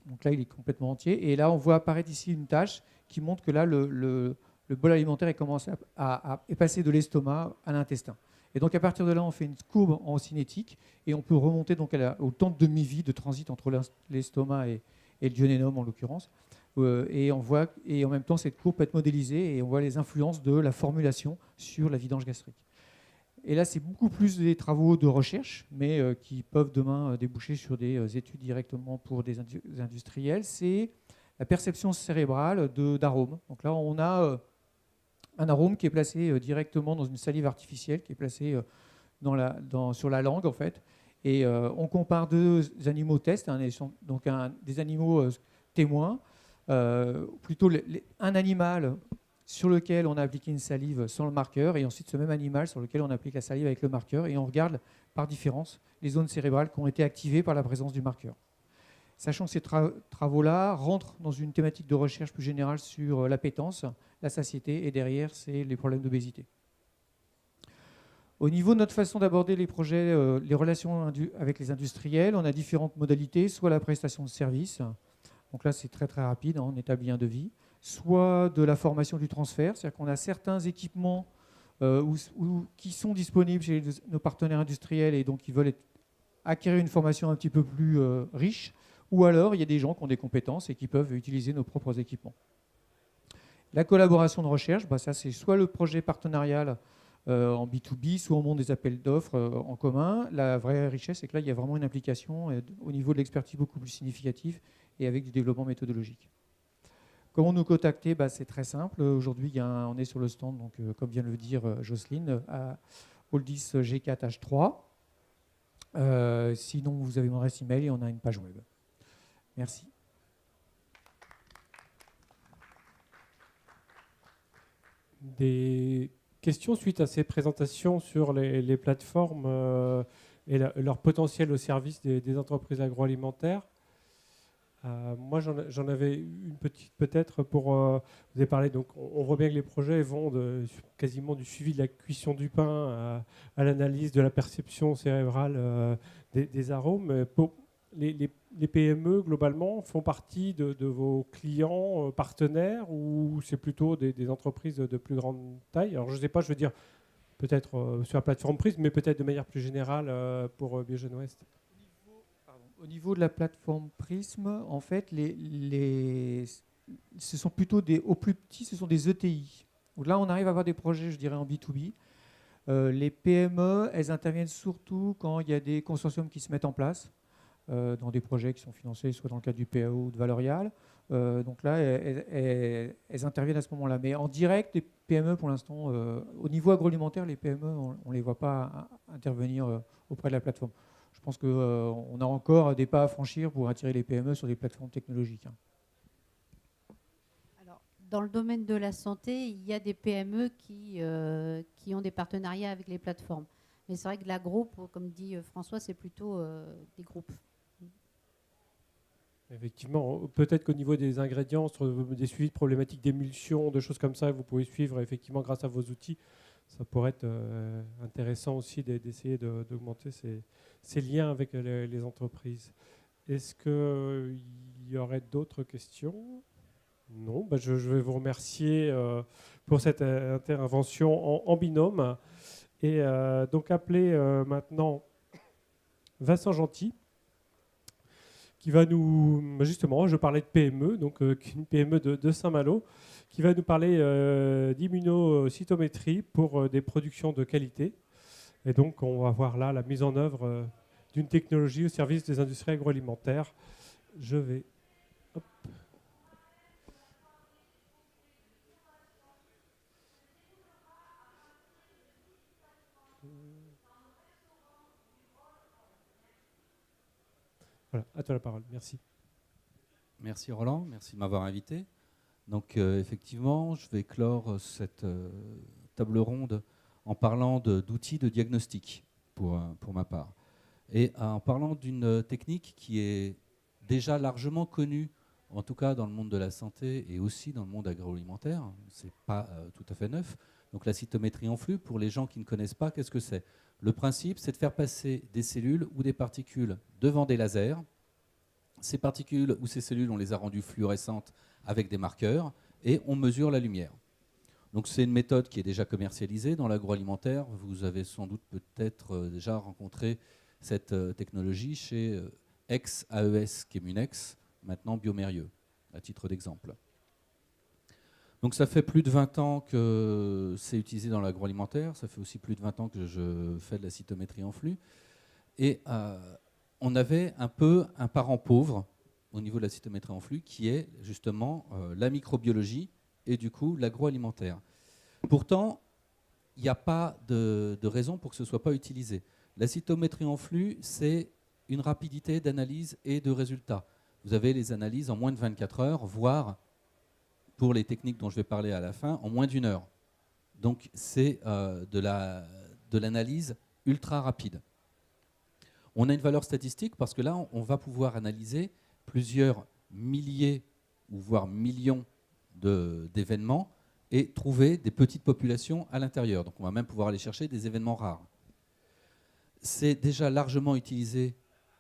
Donc là, il est complètement entier. Et là, on voit apparaître ici une tache qui montre que là, le bol alimentaire est passé de l'estomac à l'intestin. Et donc, à partir de là, on fait une courbe en cinétique et on peut remonter donc au temps de demi-vie de transit entre l'estomac et le duodénum, en l'occurrence. Et en même temps, cette courbe peut être modélisée et on voit les influences de la formulation sur la vidange gastrique. Et là, c'est beaucoup plus des travaux de recherche, mais qui peuvent demain déboucher sur des études directement pour des industriels. C'est la perception cérébrale d'arômes. Donc là, on a un arôme qui est placé directement dans une salive artificielle, qui est placée sur la langue, en fait. Et on compare 2 animaux tests, donc des animaux témoins, plutôt un animal sur lequel on a appliqué une salive sans le marqueur, et ensuite ce même animal sur lequel on applique la salive avec le marqueur, et on regarde par différence les zones cérébrales qui ont été activées par la présence du marqueur. Sachant que ces travaux-là rentrent dans une thématique de recherche plus générale sur l'appétence, la satiété, et derrière, c'est les problèmes d'obésité. Au niveau de notre façon d'aborder les projets, les relations avec les industriels, on a différentes modalités, soit la prestation de services, donc là c'est très très rapide, on établit un devis, soit de la formation du transfert, c'est-à-dire qu'on a certains équipements qui sont disponibles chez nos partenaires industriels et donc qui veulent acquérir une formation un petit peu plus riche, ou alors il y a des gens qui ont des compétences et qui peuvent utiliser nos propres équipements. La collaboration de recherche, ça c'est soit le projet partenarial en B2B, soit on monte des appels d'offres en commun. La vraie richesse, c'est que là, il y a vraiment une implication au niveau de l'expertise beaucoup plus significative et avec du développement méthodologique. Comment nous contacter? C'est très simple. Aujourd'hui, on est sur le stand, donc, comme vient de le dire Jocelyne, à Hall 10 G4H3. Sinon, vous avez mon adresse email et on a une page web. Merci. Des questions suite à ces présentations sur les plateformes et leur potentiel au service des entreprises agroalimentaires. Moi, j'en avais une petite peut-être pour vous avez parlé. Donc, on voit bien que les projets vont quasiment du suivi de la cuisson du pain à l'analyse de la perception cérébrale des arômes. Les PME, globalement, font partie de vos clients partenaires ou c'est plutôt des entreprises de plus grande taille? Alors, je ne sais pas, je veux dire, peut-être sur la plateforme Prism, mais peut-être de manière plus générale pour Biogène Ouest. Au niveau de la plateforme Prism, en fait, ce sont plutôt au plus petits, ce sont des ETI. Donc là, on arrive à avoir des projets, je dirais, en B2B. Les PME, elles interviennent surtout quand il y a des consortiums qui se mettent en place, dans des projets qui sont financés soit dans le cadre du PAO ou de Valorial. Donc là, elles interviennent à ce moment-là. Mais en direct, les PME, pour l'instant, au niveau agroalimentaire, les PME, on ne les voit pas intervenir auprès de la plateforme. Je pense qu'on a encore des pas à franchir pour attirer les PME sur des plateformes technologiques. Alors, dans le domaine de la santé, il y a des PME qui ont des partenariats avec les plateformes. Mais c'est vrai que l'agro, comme dit François, c'est plutôt des groupes. Effectivement, peut-être qu'au niveau des ingrédients, sur des suivis de problématiques d'émulsion, de choses comme ça, vous pouvez suivre effectivement grâce à vos outils. Ça pourrait être intéressant aussi d'essayer d'augmenter ces liens avec les entreprises. Est-ce qu'il y aurait d'autres questions? Non, je vais vous remercier pour cette intervention en binôme. Et donc appeler maintenant Vincent Gentil, qui va nous, justement, je parlais de PME, donc une PME de Saint-Malo, qui va nous parler d'immunocytométrie pour des productions de qualité. Et donc, on va voir là la mise en œuvre d'une technologie au service des industries agroalimentaires. Je vais... Hop. Voilà, à toi la parole. Merci. Merci Roland, merci de m'avoir invité. Donc effectivement, je vais clore cette table ronde en parlant d'outils de diagnostic pour ma part. Et en parlant d'une technique qui est déjà largement connue, en tout cas dans le monde de la santé et aussi dans le monde agroalimentaire. Ce n'est pas tout à fait neuf. Donc la cytométrie en flux, pour les gens qui ne connaissent pas, qu'est-ce que c'est? Le principe, c'est de faire passer des cellules ou des particules devant des lasers. Ces particules ou ces cellules, on les a rendues fluorescentes avec des marqueurs et on mesure la lumière. Donc c'est une méthode qui est déjà commercialisée dans l'agroalimentaire. Vous avez sans doute peut-être déjà rencontré cette technologie chez ex-AES Chemunex, maintenant Biomérieux, à titre d'exemple. Donc ça fait plus de 20 ans que c'est utilisé dans l'agroalimentaire. Ça fait aussi plus de 20 ans que je fais de la cytométrie en flux. Et on avait un peu un parent pauvre au niveau de la cytométrie en flux qui est justement la microbiologie et du coup l'agroalimentaire. Pourtant, il n'y a pas de raison pour que ce ne soit pas utilisé. La cytométrie en flux, c'est une rapidité d'analyse et de résultats. Vous avez les analyses en moins de 24 heures, voire, pour les techniques dont je vais parler à la fin, en moins d'1 heure. Donc c'est de l'analyse ultra rapide. On a une valeur statistique parce que là, on va pouvoir analyser plusieurs milliers ou voire millions d'événements et trouver des petites populations à l'intérieur. Donc on va même pouvoir aller chercher des événements rares. C'est déjà largement utilisé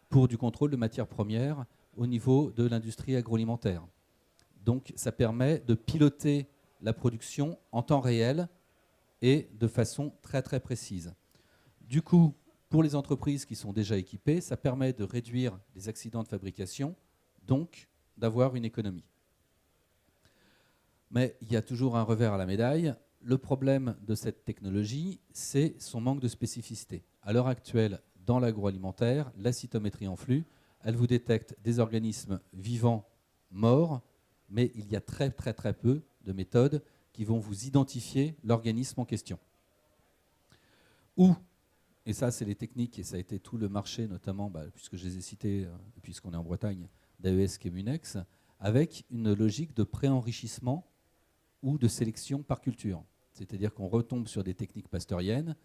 pour du contrôle de matières premières au niveau de l'industrie agroalimentaire. Donc ça permet de piloter la production en temps réel et de façon très très précise. Du coup, pour les entreprises qui sont déjà équipées, ça permet de réduire les accidents de fabrication donc d'avoir une économie. Mais il y a toujours un revers à la médaille. Le problème de cette technologie, c'est son manque de spécificité. À l'heure actuelle, dans l'agroalimentaire, la cytométrie en flux, elle vous détecte des organismes vivants morts, mais il y a très très très peu de méthodes qui vont vous identifier l'organisme en question. Ou, et ça c'est les techniques, et ça a été tout le marché notamment, puisque je les ai cités, puisqu'on est en Bretagne, d'AES Chemunex, avec une logique de pré-enrichissement ou de sélection par culture. C'est-à-dire qu'on retombe sur des techniques pasteuriennes,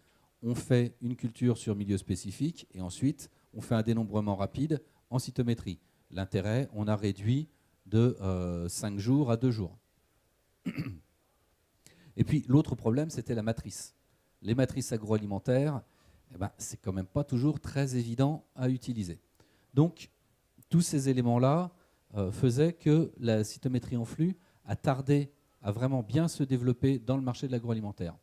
on fait une culture sur milieu spécifique, et ensuite on fait un dénombrement rapide en cytométrie. L'intérêt, on a réduit de 5 jours à 2 jours. Et puis l'autre problème, c'était la matrice. Les matrices agroalimentaires, c'est quand même pas toujours très évident à utiliser. Donc tous ces éléments-là faisaient que la cytométrie en flux a tardé à vraiment bien se développer dans le marché de l'agroalimentaire.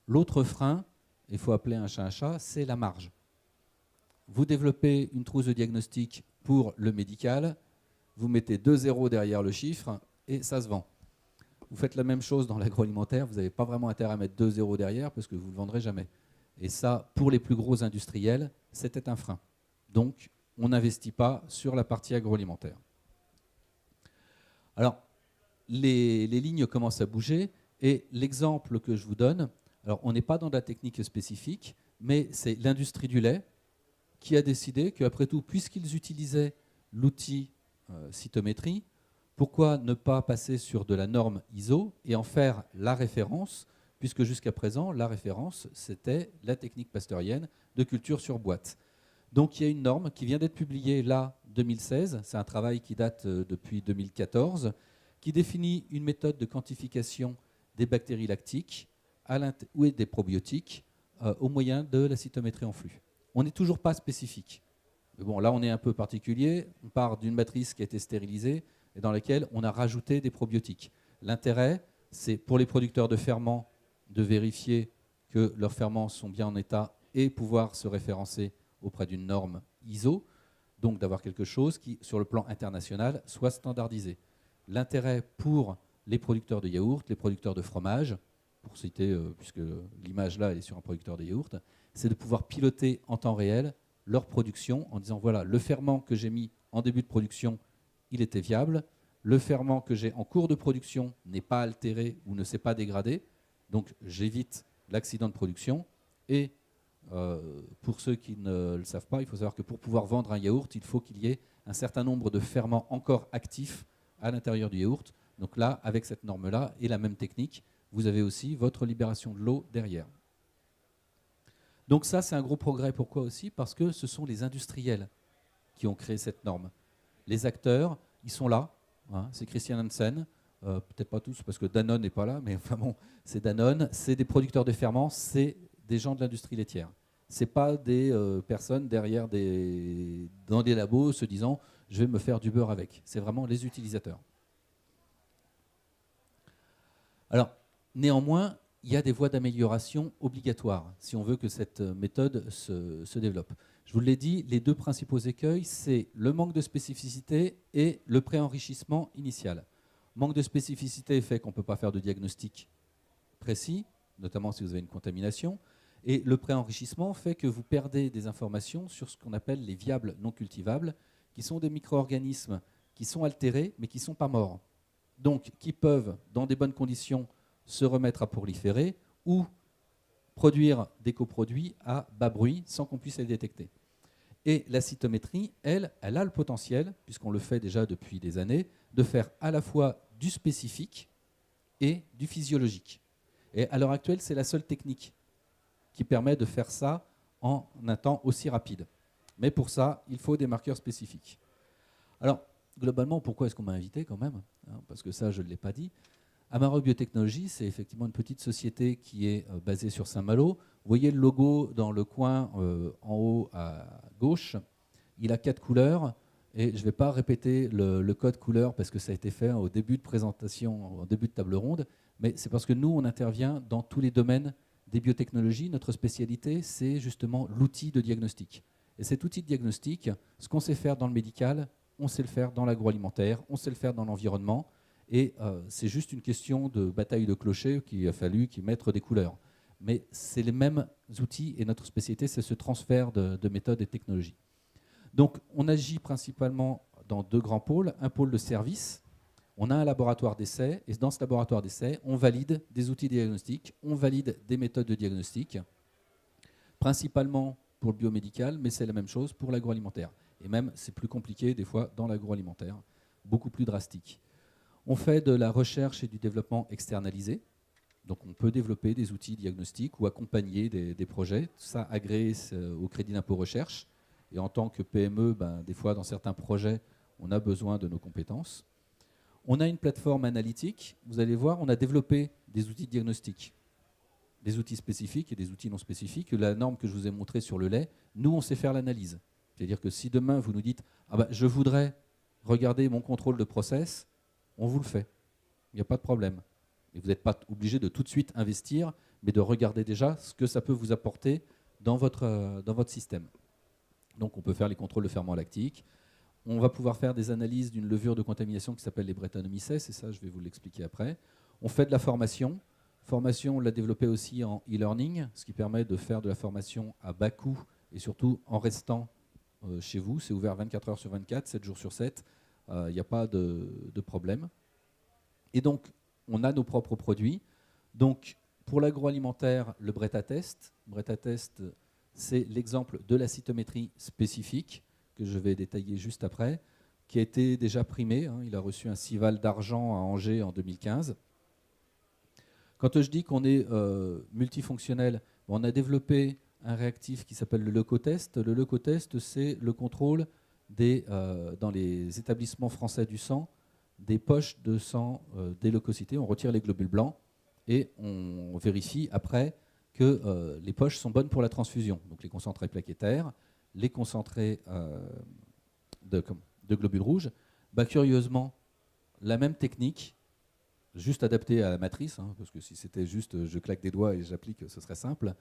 L'autre frein, il faut appeler un chat, c'est la marge. Vous développez une trousse de diagnostic pour le médical, vous mettez 2 zéros derrière le chiffre et ça se vend. Vous faites la même chose dans l'agroalimentaire, vous n'avez pas vraiment intérêt à mettre 2 zéros derrière parce que vous ne le vendrez jamais. Et ça, pour les plus gros industriels, c'était un frein. Donc, on n'investit pas sur la partie agroalimentaire. Alors, les lignes commencent à bouger et l'exemple que je vous donne, alors on n'est pas dans la technique spécifique, mais c'est l'industrie du lait qui a décidé qu'après tout, puisqu'ils utilisaient l'outil cytométrie, pourquoi ne pas passer sur de la norme ISO et en faire la référence, puisque jusqu'à présent, la référence, c'était la technique pasteurienne de culture sur boîte. Donc il y a une norme qui vient d'être publiée là, 2016, c'est un travail qui date depuis 2014, qui définit une méthode de quantification des bactéries lactiques ou des probiotiques au moyen de la cytométrie en flux. On n'est toujours pas spécifique. Mais bon, là, on est un peu particulier. On part d'une matrice qui a été stérilisée et dans laquelle on a rajouté des probiotiques. L'intérêt, c'est pour les producteurs de ferments de vérifier que leurs ferments sont bien en état et pouvoir se référencer auprès d'une norme ISO, donc d'avoir quelque chose qui, sur le plan international, soit standardisé. L'intérêt pour les producteurs de yaourt, les producteurs de fromage, pour citer, puisque l'image là elle est sur un producteur de yaourt, c'est de pouvoir piloter en temps réel leur production en disant voilà, le ferment que j'ai mis en début de production, il était viable, le ferment que j'ai en cours de production n'est pas altéré ou ne s'est pas dégradé, donc j'évite l'accident de production. Et pour ceux qui ne le savent pas, il faut savoir que pour pouvoir vendre un yaourt, il faut qu'il y ait un certain nombre de ferments encore actifs à l'intérieur du yaourt. Donc là, avec cette norme-là et la même technique, vous avez aussi votre libération de l'eau derrière. Donc ça, c'est un gros progrès. Pourquoi aussi? Parce que ce sont les industriels qui ont créé cette norme. Les acteurs, ils sont là. Hein, c'est Christian Hansen, peut-être pas tous parce que Danone n'est pas là, mais enfin bon, c'est Danone, c'est des producteurs de ferments, c'est des gens de l'industrie laitière. Ce n'est pas des personnes derrière dans des labos se disant « je vais me faire du beurre avec ». C'est vraiment les utilisateurs. Alors, néanmoins, il y a des voies d'amélioration obligatoires si on veut que cette méthode se développe. Je vous l'ai dit, les deux principaux écueils, c'est le manque de spécificité et le pré-enrichissement initial. Manque de spécificité fait qu'on ne peut pas faire de diagnostic précis, notamment si vous avez une contamination, et le pré-enrichissement fait que vous perdez des informations sur ce qu'on appelle les viables non cultivables, qui sont des micro-organismes qui sont altérés mais qui ne sont pas morts. Donc qui peuvent, dans des bonnes conditions, se remettre à proliférer ou produire des coproduits à bas bruit sans qu'on puisse les détecter. Et la cytométrie, elle a le potentiel, puisqu'on le fait déjà depuis des années, de faire à la fois du spécifique et du physiologique. Et à l'heure actuelle, c'est la seule technique qui permet de faire ça en un temps aussi rapide. Mais pour ça, il faut des marqueurs spécifiques. Alors, globalement, pourquoi est-ce qu'on m'a invité quand même? Parce que ça, je ne l'ai pas dit. Amaroc Biotechnologies, c'est effectivement une petite société qui est basée sur Saint-Malo. Vous voyez le logo dans le coin en haut à gauche. Il a 4 couleurs et je ne vais pas répéter le code couleur parce que ça a été fait au début de présentation, au début de table ronde, mais c'est parce que nous, on intervient dans tous les domaines des biotechnologies. Notre spécialité, c'est justement l'outil de diagnostic. Et cet outil de diagnostic, ce qu'on sait faire dans le médical, on sait le faire dans l'agroalimentaire, on sait le faire dans l'environnement, et c'est juste une question de bataille de clochers qu'il a fallu mettre des couleurs. Mais c'est les mêmes outils, et notre spécialité, c'est ce transfert de méthodes et de technologies. Donc, on agit principalement dans 2 grands pôles. Un pôle de service, on a un laboratoire d'essai, et dans ce laboratoire d'essai, on valide des outils diagnostiques, on valide des méthodes de diagnostic, principalement pour le biomédical, mais c'est la même chose pour l'agroalimentaire. Et même, c'est plus compliqué des fois dans l'agroalimentaire, beaucoup plus drastique. On fait de la recherche et du développement externalisé. Donc on peut développer des outils diagnostiques ou accompagner des projets, tout ça agréé au crédit d'impôt recherche. Et en tant que PME, des fois dans certains projets, on a besoin de nos compétences. On a une plateforme analytique. Vous allez voir, on a développé des outils diagnostiques, des outils spécifiques et des outils non spécifiques. La norme que je vous ai montrée sur le lait, nous on sait faire l'analyse. C'est-à-dire que si demain vous nous dites je voudrais regarder mon contrôle de process, on vous le fait. Il n'y a pas de problème. Et vous n'êtes pas obligé de tout de suite investir, mais de regarder déjà ce que ça peut vous apporter dans votre système. Donc on peut faire les contrôles de ferment lactique. On va pouvoir faire des analyses d'une levure de contamination qui s'appelle les Brettanomyces, et ça je vais vous l'expliquer après. On fait de la formation. Formation, on l'a développée aussi en e-learning, ce qui permet de faire de la formation à bas coût et surtout en restant chez vous. C'est ouvert 24 heures sur 24, 7 jours sur 7. Il n'y a pas de problème. Et donc, on a nos propres produits. Donc, pour l'agroalimentaire, le Brettatest. Brettatest, c'est l'exemple de la cytométrie spécifique que je vais détailler juste après, qui a été déjà primé. Il a reçu un Cival d'argent à Angers en 2015. Quand je dis qu'on est multifonctionnel, on a développé un réactif qui s'appelle le Leucotest. Le Leucotest, c'est le contrôle dans les établissements français du sang, des poches de sang des leucocytés. On retire les globules blancs et on vérifie après que les poches sont bonnes pour la transfusion. Donc les concentrés plaquettaires, les concentrés de globules rouges. Curieusement, la même technique, juste adaptée à la matrice, parce que si c'était juste je claque des doigts et j'applique, ce serait simple.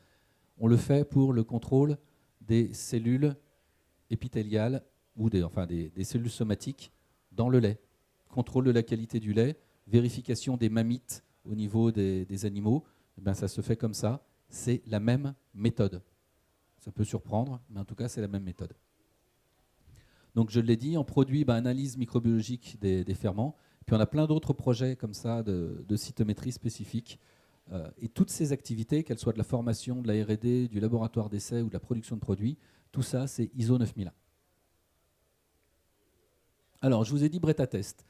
On le fait pour le contrôle des cellules épithéliales ou des cellules somatiques dans le lait. Contrôle de la qualité du lait, vérification des mammites au niveau des animaux, ça se fait comme ça. C'est la même méthode. Ça peut surprendre, mais en tout cas, c'est la même méthode. Donc, je l'ai dit, on produit analyse microbiologique des ferments. Puis, on a plein d'autres projets comme ça de cytométrie spécifique. Et toutes ces activités, qu'elles soient de la formation, de la R&D, du laboratoire d'essai ou de la production de produits, tout ça, c'est ISO 9001. Alors, je vous ai dit Brettatest.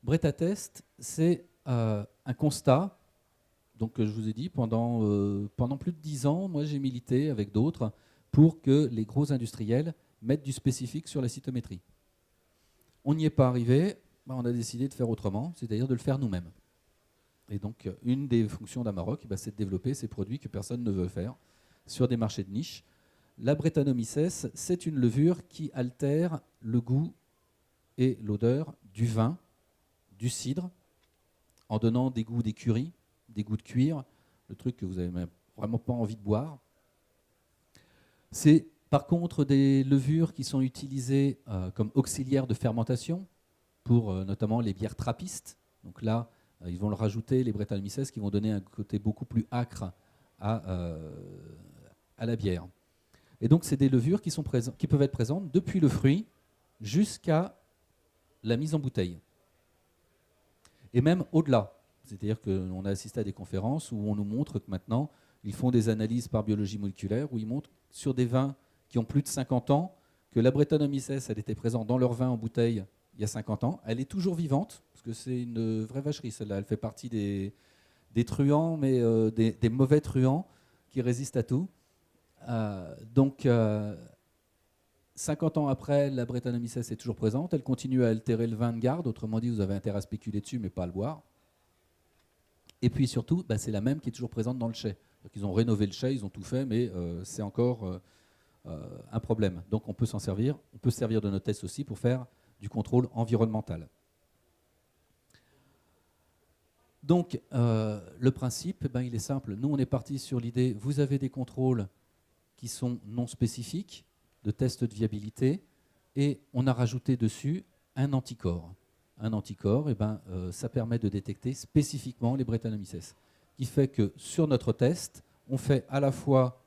Brettatest, c'est un constat. Donc, je vous ai dit, pendant plus de 10 ans, moi, j'ai milité avec d'autres pour que les gros industriels mettent du spécifique sur la cytométrie. On n'y est pas arrivé, on a décidé de faire autrement, c'est-à-dire de le faire nous-mêmes. Et donc, une des fonctions d'Amaroc, c'est de développer ces produits que personne ne veut faire sur des marchés de niche. La Brettanomyces, c'est une levure qui altère le goût et l'odeur du vin, du cidre, en donnant des goûts d'écurie, des goûts de cuir, le truc que vous n'avez vraiment pas envie de boire. C'est par contre des levures qui sont utilisées comme auxiliaires de fermentation pour notamment les bières trappistes. Donc là, ils vont le rajouter, les Brettanomyces, qui vont donner un côté beaucoup plus âcre à la bière. Et donc, c'est des levures qui peuvent être présentes depuis le fruit jusqu'à la mise en bouteille. Et même au-delà. C'est-à-dire qu'on a assisté à des conférences où on nous montre que maintenant, ils font des analyses par biologie moléculaire, où ils montrent sur des vins qui ont plus de 50 ans, que la Brettanomyces, elle était présente dans leur vin en bouteille il y a 50 ans. Elle est toujours vivante, parce que c'est une vraie vacherie, celle-là. Elle fait partie des truands, mais des mauvais truands qui résistent à tout. Donc, 50 ans après, la Brettanomyces est toujours présente. Elle continue à altérer le vin de garde. Autrement dit, vous avez intérêt à spéculer dessus, mais pas à le boire. Et puis surtout, c'est la même qui est toujours présente dans le chai. Donc, ils ont rénové le chai, ils ont tout fait, mais c'est encore un problème. Donc on peut s'en servir. On peut se servir de nos tests aussi pour faire du contrôle environnemental. Donc le principe, il est simple. Nous, on est parti sur l'idée, vous avez des contrôles qui sont non spécifiques, de tests de viabilité, et on a rajouté dessus un anticorps. Un anticorps, ça permet de détecter spécifiquement les Brettanomyces, qui fait que sur notre test, on fait à la fois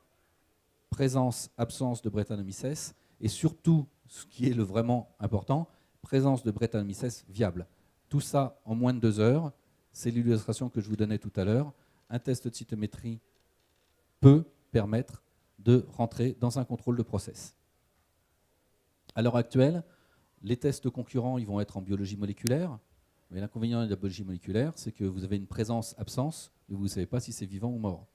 présence, absence de Brettanomyces, et surtout, ce qui est le vraiment important, présence de Brettanomyces viable. Tout ça en moins de 2 heures, c'est l'illustration que je vous donnais tout à l'heure. Un test de cytométrie peut permettre de rentrer dans un contrôle de process. À l'heure actuelle, les tests concurrents ils vont être en biologie moléculaire, mais l'inconvénient de la biologie moléculaire, c'est que vous avez une présence-absence, mais vous ne savez pas si c'est vivant ou mort.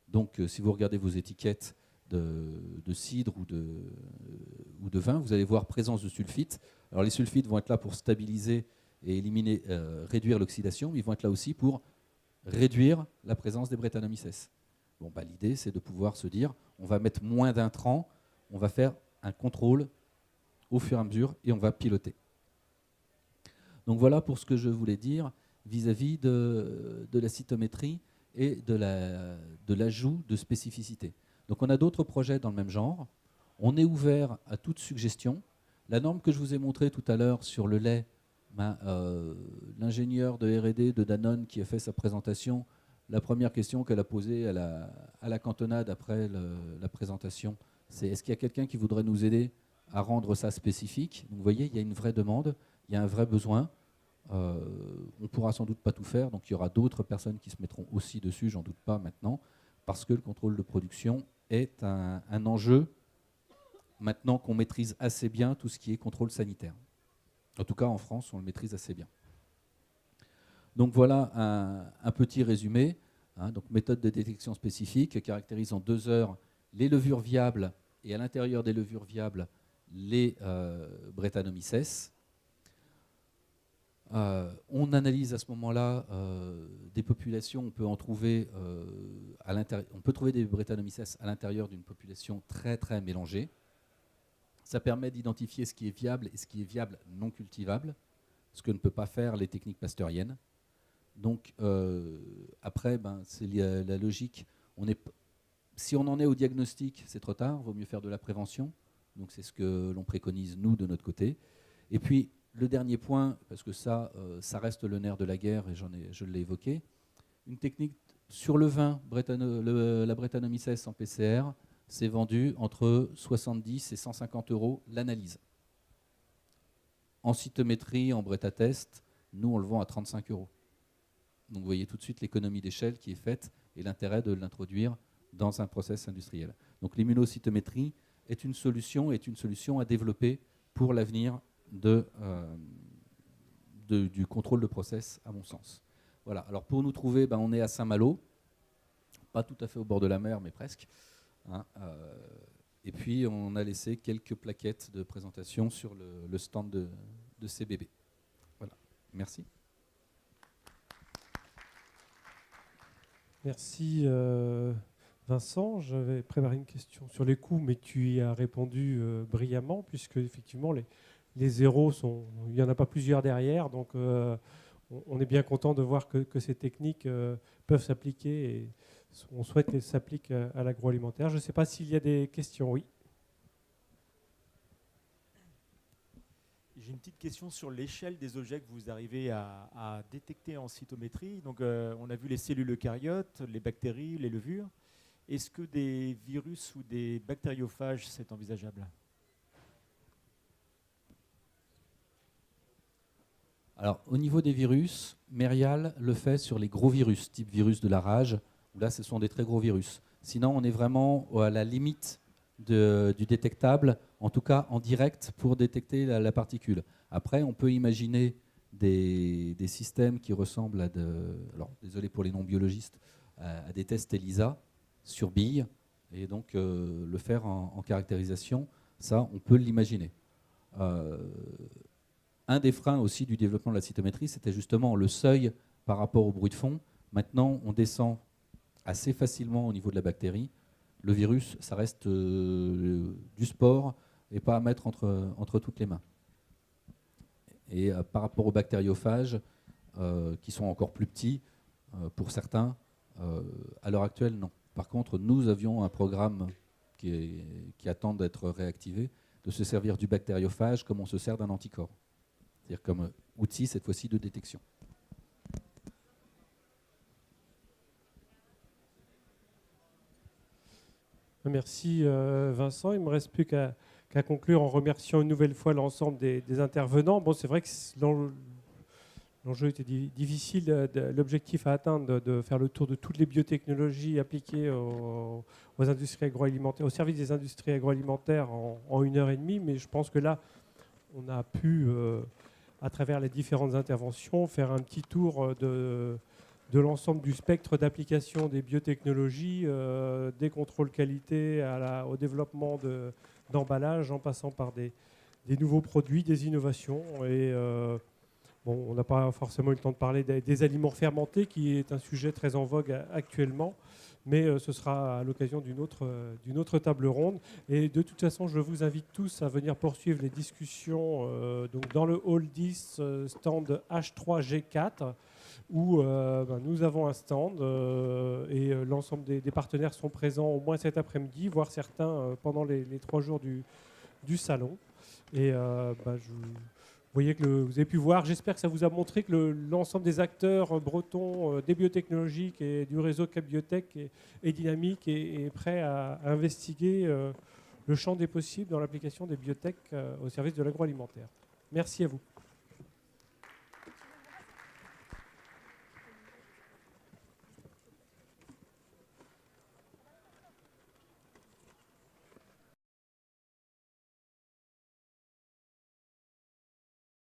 Donc, si vous regardez vos étiquettes de cidre ou de vin, vous allez voir présence de sulfite. Alors, les sulfites vont être là pour stabiliser et éliminer, réduire l'oxydation, mais ils vont être là aussi pour réduire la présence des Brettanomyces. Bon, l'idée, c'est de pouvoir se dire, on va mettre moins d'intrants, on va faire un contrôle au fur et à mesure et on va piloter. Donc voilà pour ce que je voulais dire vis-à-vis de la cytométrie et de l'ajout de spécificité. Donc on a d'autres projets dans le même genre. On est ouvert à toute suggestion. La norme que je vous ai montrée tout à l'heure sur le lait, l'ingénieur de R&D de Danone qui a fait sa présentation, la première question qu'elle a posée à la cantonade après la présentation, c'est est-ce qu'il y a quelqu'un qui voudrait nous aider à rendre ça spécifique? Donc vous voyez, il y a une vraie demande, il y a un vrai besoin. On ne pourra sans doute pas tout faire, donc il y aura d'autres personnes qui se mettront aussi dessus, j'en doute pas maintenant, parce que le contrôle de production est un enjeu maintenant qu'on maîtrise assez bien tout ce qui est contrôle sanitaire. En tout cas, en France, on le maîtrise assez bien. Donc voilà un petit résumé. Donc méthode de détection spécifique caractérise en 2 heures les levures viables et à l'intérieur des levures viables les Brettanomyces. On analyse à ce moment-là des populations, on peut en trouver on peut trouver des Brettanomyces à l'intérieur d'une population très très mélangée. Ça permet d'identifier ce qui est viable et ce qui est viable non cultivable, ce que ne peut pas faire les techniques pasteuriennes. Donc après, c'est la logique. Si on en est au diagnostic, c'est trop tard, il vaut mieux faire de la prévention. Donc c'est ce que l'on préconise, nous, de notre côté. Et puis, le dernier point, parce que ça reste le nerf de la guerre, et je l'ai évoqué, une technique sur le vin, la Brettanomyces en PCR, c'est vendu entre 70 et 150 € l'analyse. En cytométrie, en Brettatest, nous, on le vend à 35 €. Donc vous voyez tout de suite l'économie d'échelle qui est faite et l'intérêt de l'introduire dans un process industriel. Donc l'immunocytométrie est une solution à développer pour l'avenir du contrôle de process, à mon sens. Voilà. Alors pour nous trouver, on est à Saint-Malo, pas tout à fait au bord de la mer, mais presque. Et puis on a laissé quelques plaquettes de présentation sur le stand de CBB. Voilà. Merci. Merci Vincent. J'avais préparé une question sur les coûts, mais tu y as répondu brillamment, puisque effectivement les zéros, il n'y en a pas plusieurs derrière, donc on est bien content de voir que ces techniques peuvent s'appliquer et on souhaite qu'elles s'appliquent à l'agroalimentaire. Je ne sais pas s'il y a des questions. Oui. J'ai une petite question sur l'échelle des objets que vous arrivez à détecter en cytométrie. Donc, on a vu les cellules eucaryotes, les bactéries, les levures. Est-ce que des virus ou des bactériophages, c'est envisageable? Alors, au niveau des virus, Merial le fait sur les gros virus, type virus de la rage, où là, ce sont des très gros virus. Sinon, on est vraiment à la limite du détectable, en tout cas en direct, pour détecter la particule. Après, on peut imaginer des systèmes qui ressemblent à alors désolé pour les non-biologistes, à des tests ELISA sur billes, et donc le faire en caractérisation, ça, on peut l'imaginer. Un des freins aussi du développement de la cytométrie, c'était justement le seuil par rapport au bruit de fond. Maintenant, on descend assez facilement au niveau de la bactérie. Le virus, ça reste du sport et pas à mettre entre toutes les mains. Et par rapport aux bactériophages, qui sont encore plus petits, pour certains, à l'heure actuelle, non. Par contre, nous avions un programme qui attend d'être réactivé, de se servir du bactériophage comme on se sert d'un anticorps. c'est-à-dire comme outil cette fois-ci de détection. Merci Vincent. Il ne me reste plus qu'à conclure en remerciant une nouvelle fois l'ensemble des intervenants. Bon, c'est vrai que l'enjeu était difficile. L'objectif à atteindre de faire le tour de toutes les biotechnologies appliquées aux industries agroalimentaires, au service des industries agroalimentaires en 1h30. Mais je pense que là, on a pu, à travers les différentes interventions, faire un petit tour de l'ensemble du spectre d'application des biotechnologies, des contrôles qualité au développement d'emballage, en passant par des nouveaux produits, des innovations. Et bon, on n'a pas forcément eu le temps de parler des aliments fermentés, qui est un sujet très en vogue actuellement, mais ce sera à l'occasion d'une autre table ronde. Et de toute façon, je vous invite tous à venir poursuivre les discussions donc dans le hall 10, stand H3G4, où nous avons un stand et l'ensemble des partenaires sont présents au moins cet après-midi, voire certains pendant les 3 jours du salon. Et vous voyez que vous avez pu voir, j'espère que ça vous a montré que l'ensemble des acteurs bretons des biotechnologiques et du réseau Cap Biotech est dynamique et est prêt à investiguer le champ des possibles dans l'application des biotech au service de l'agroalimentaire. Merci à vous.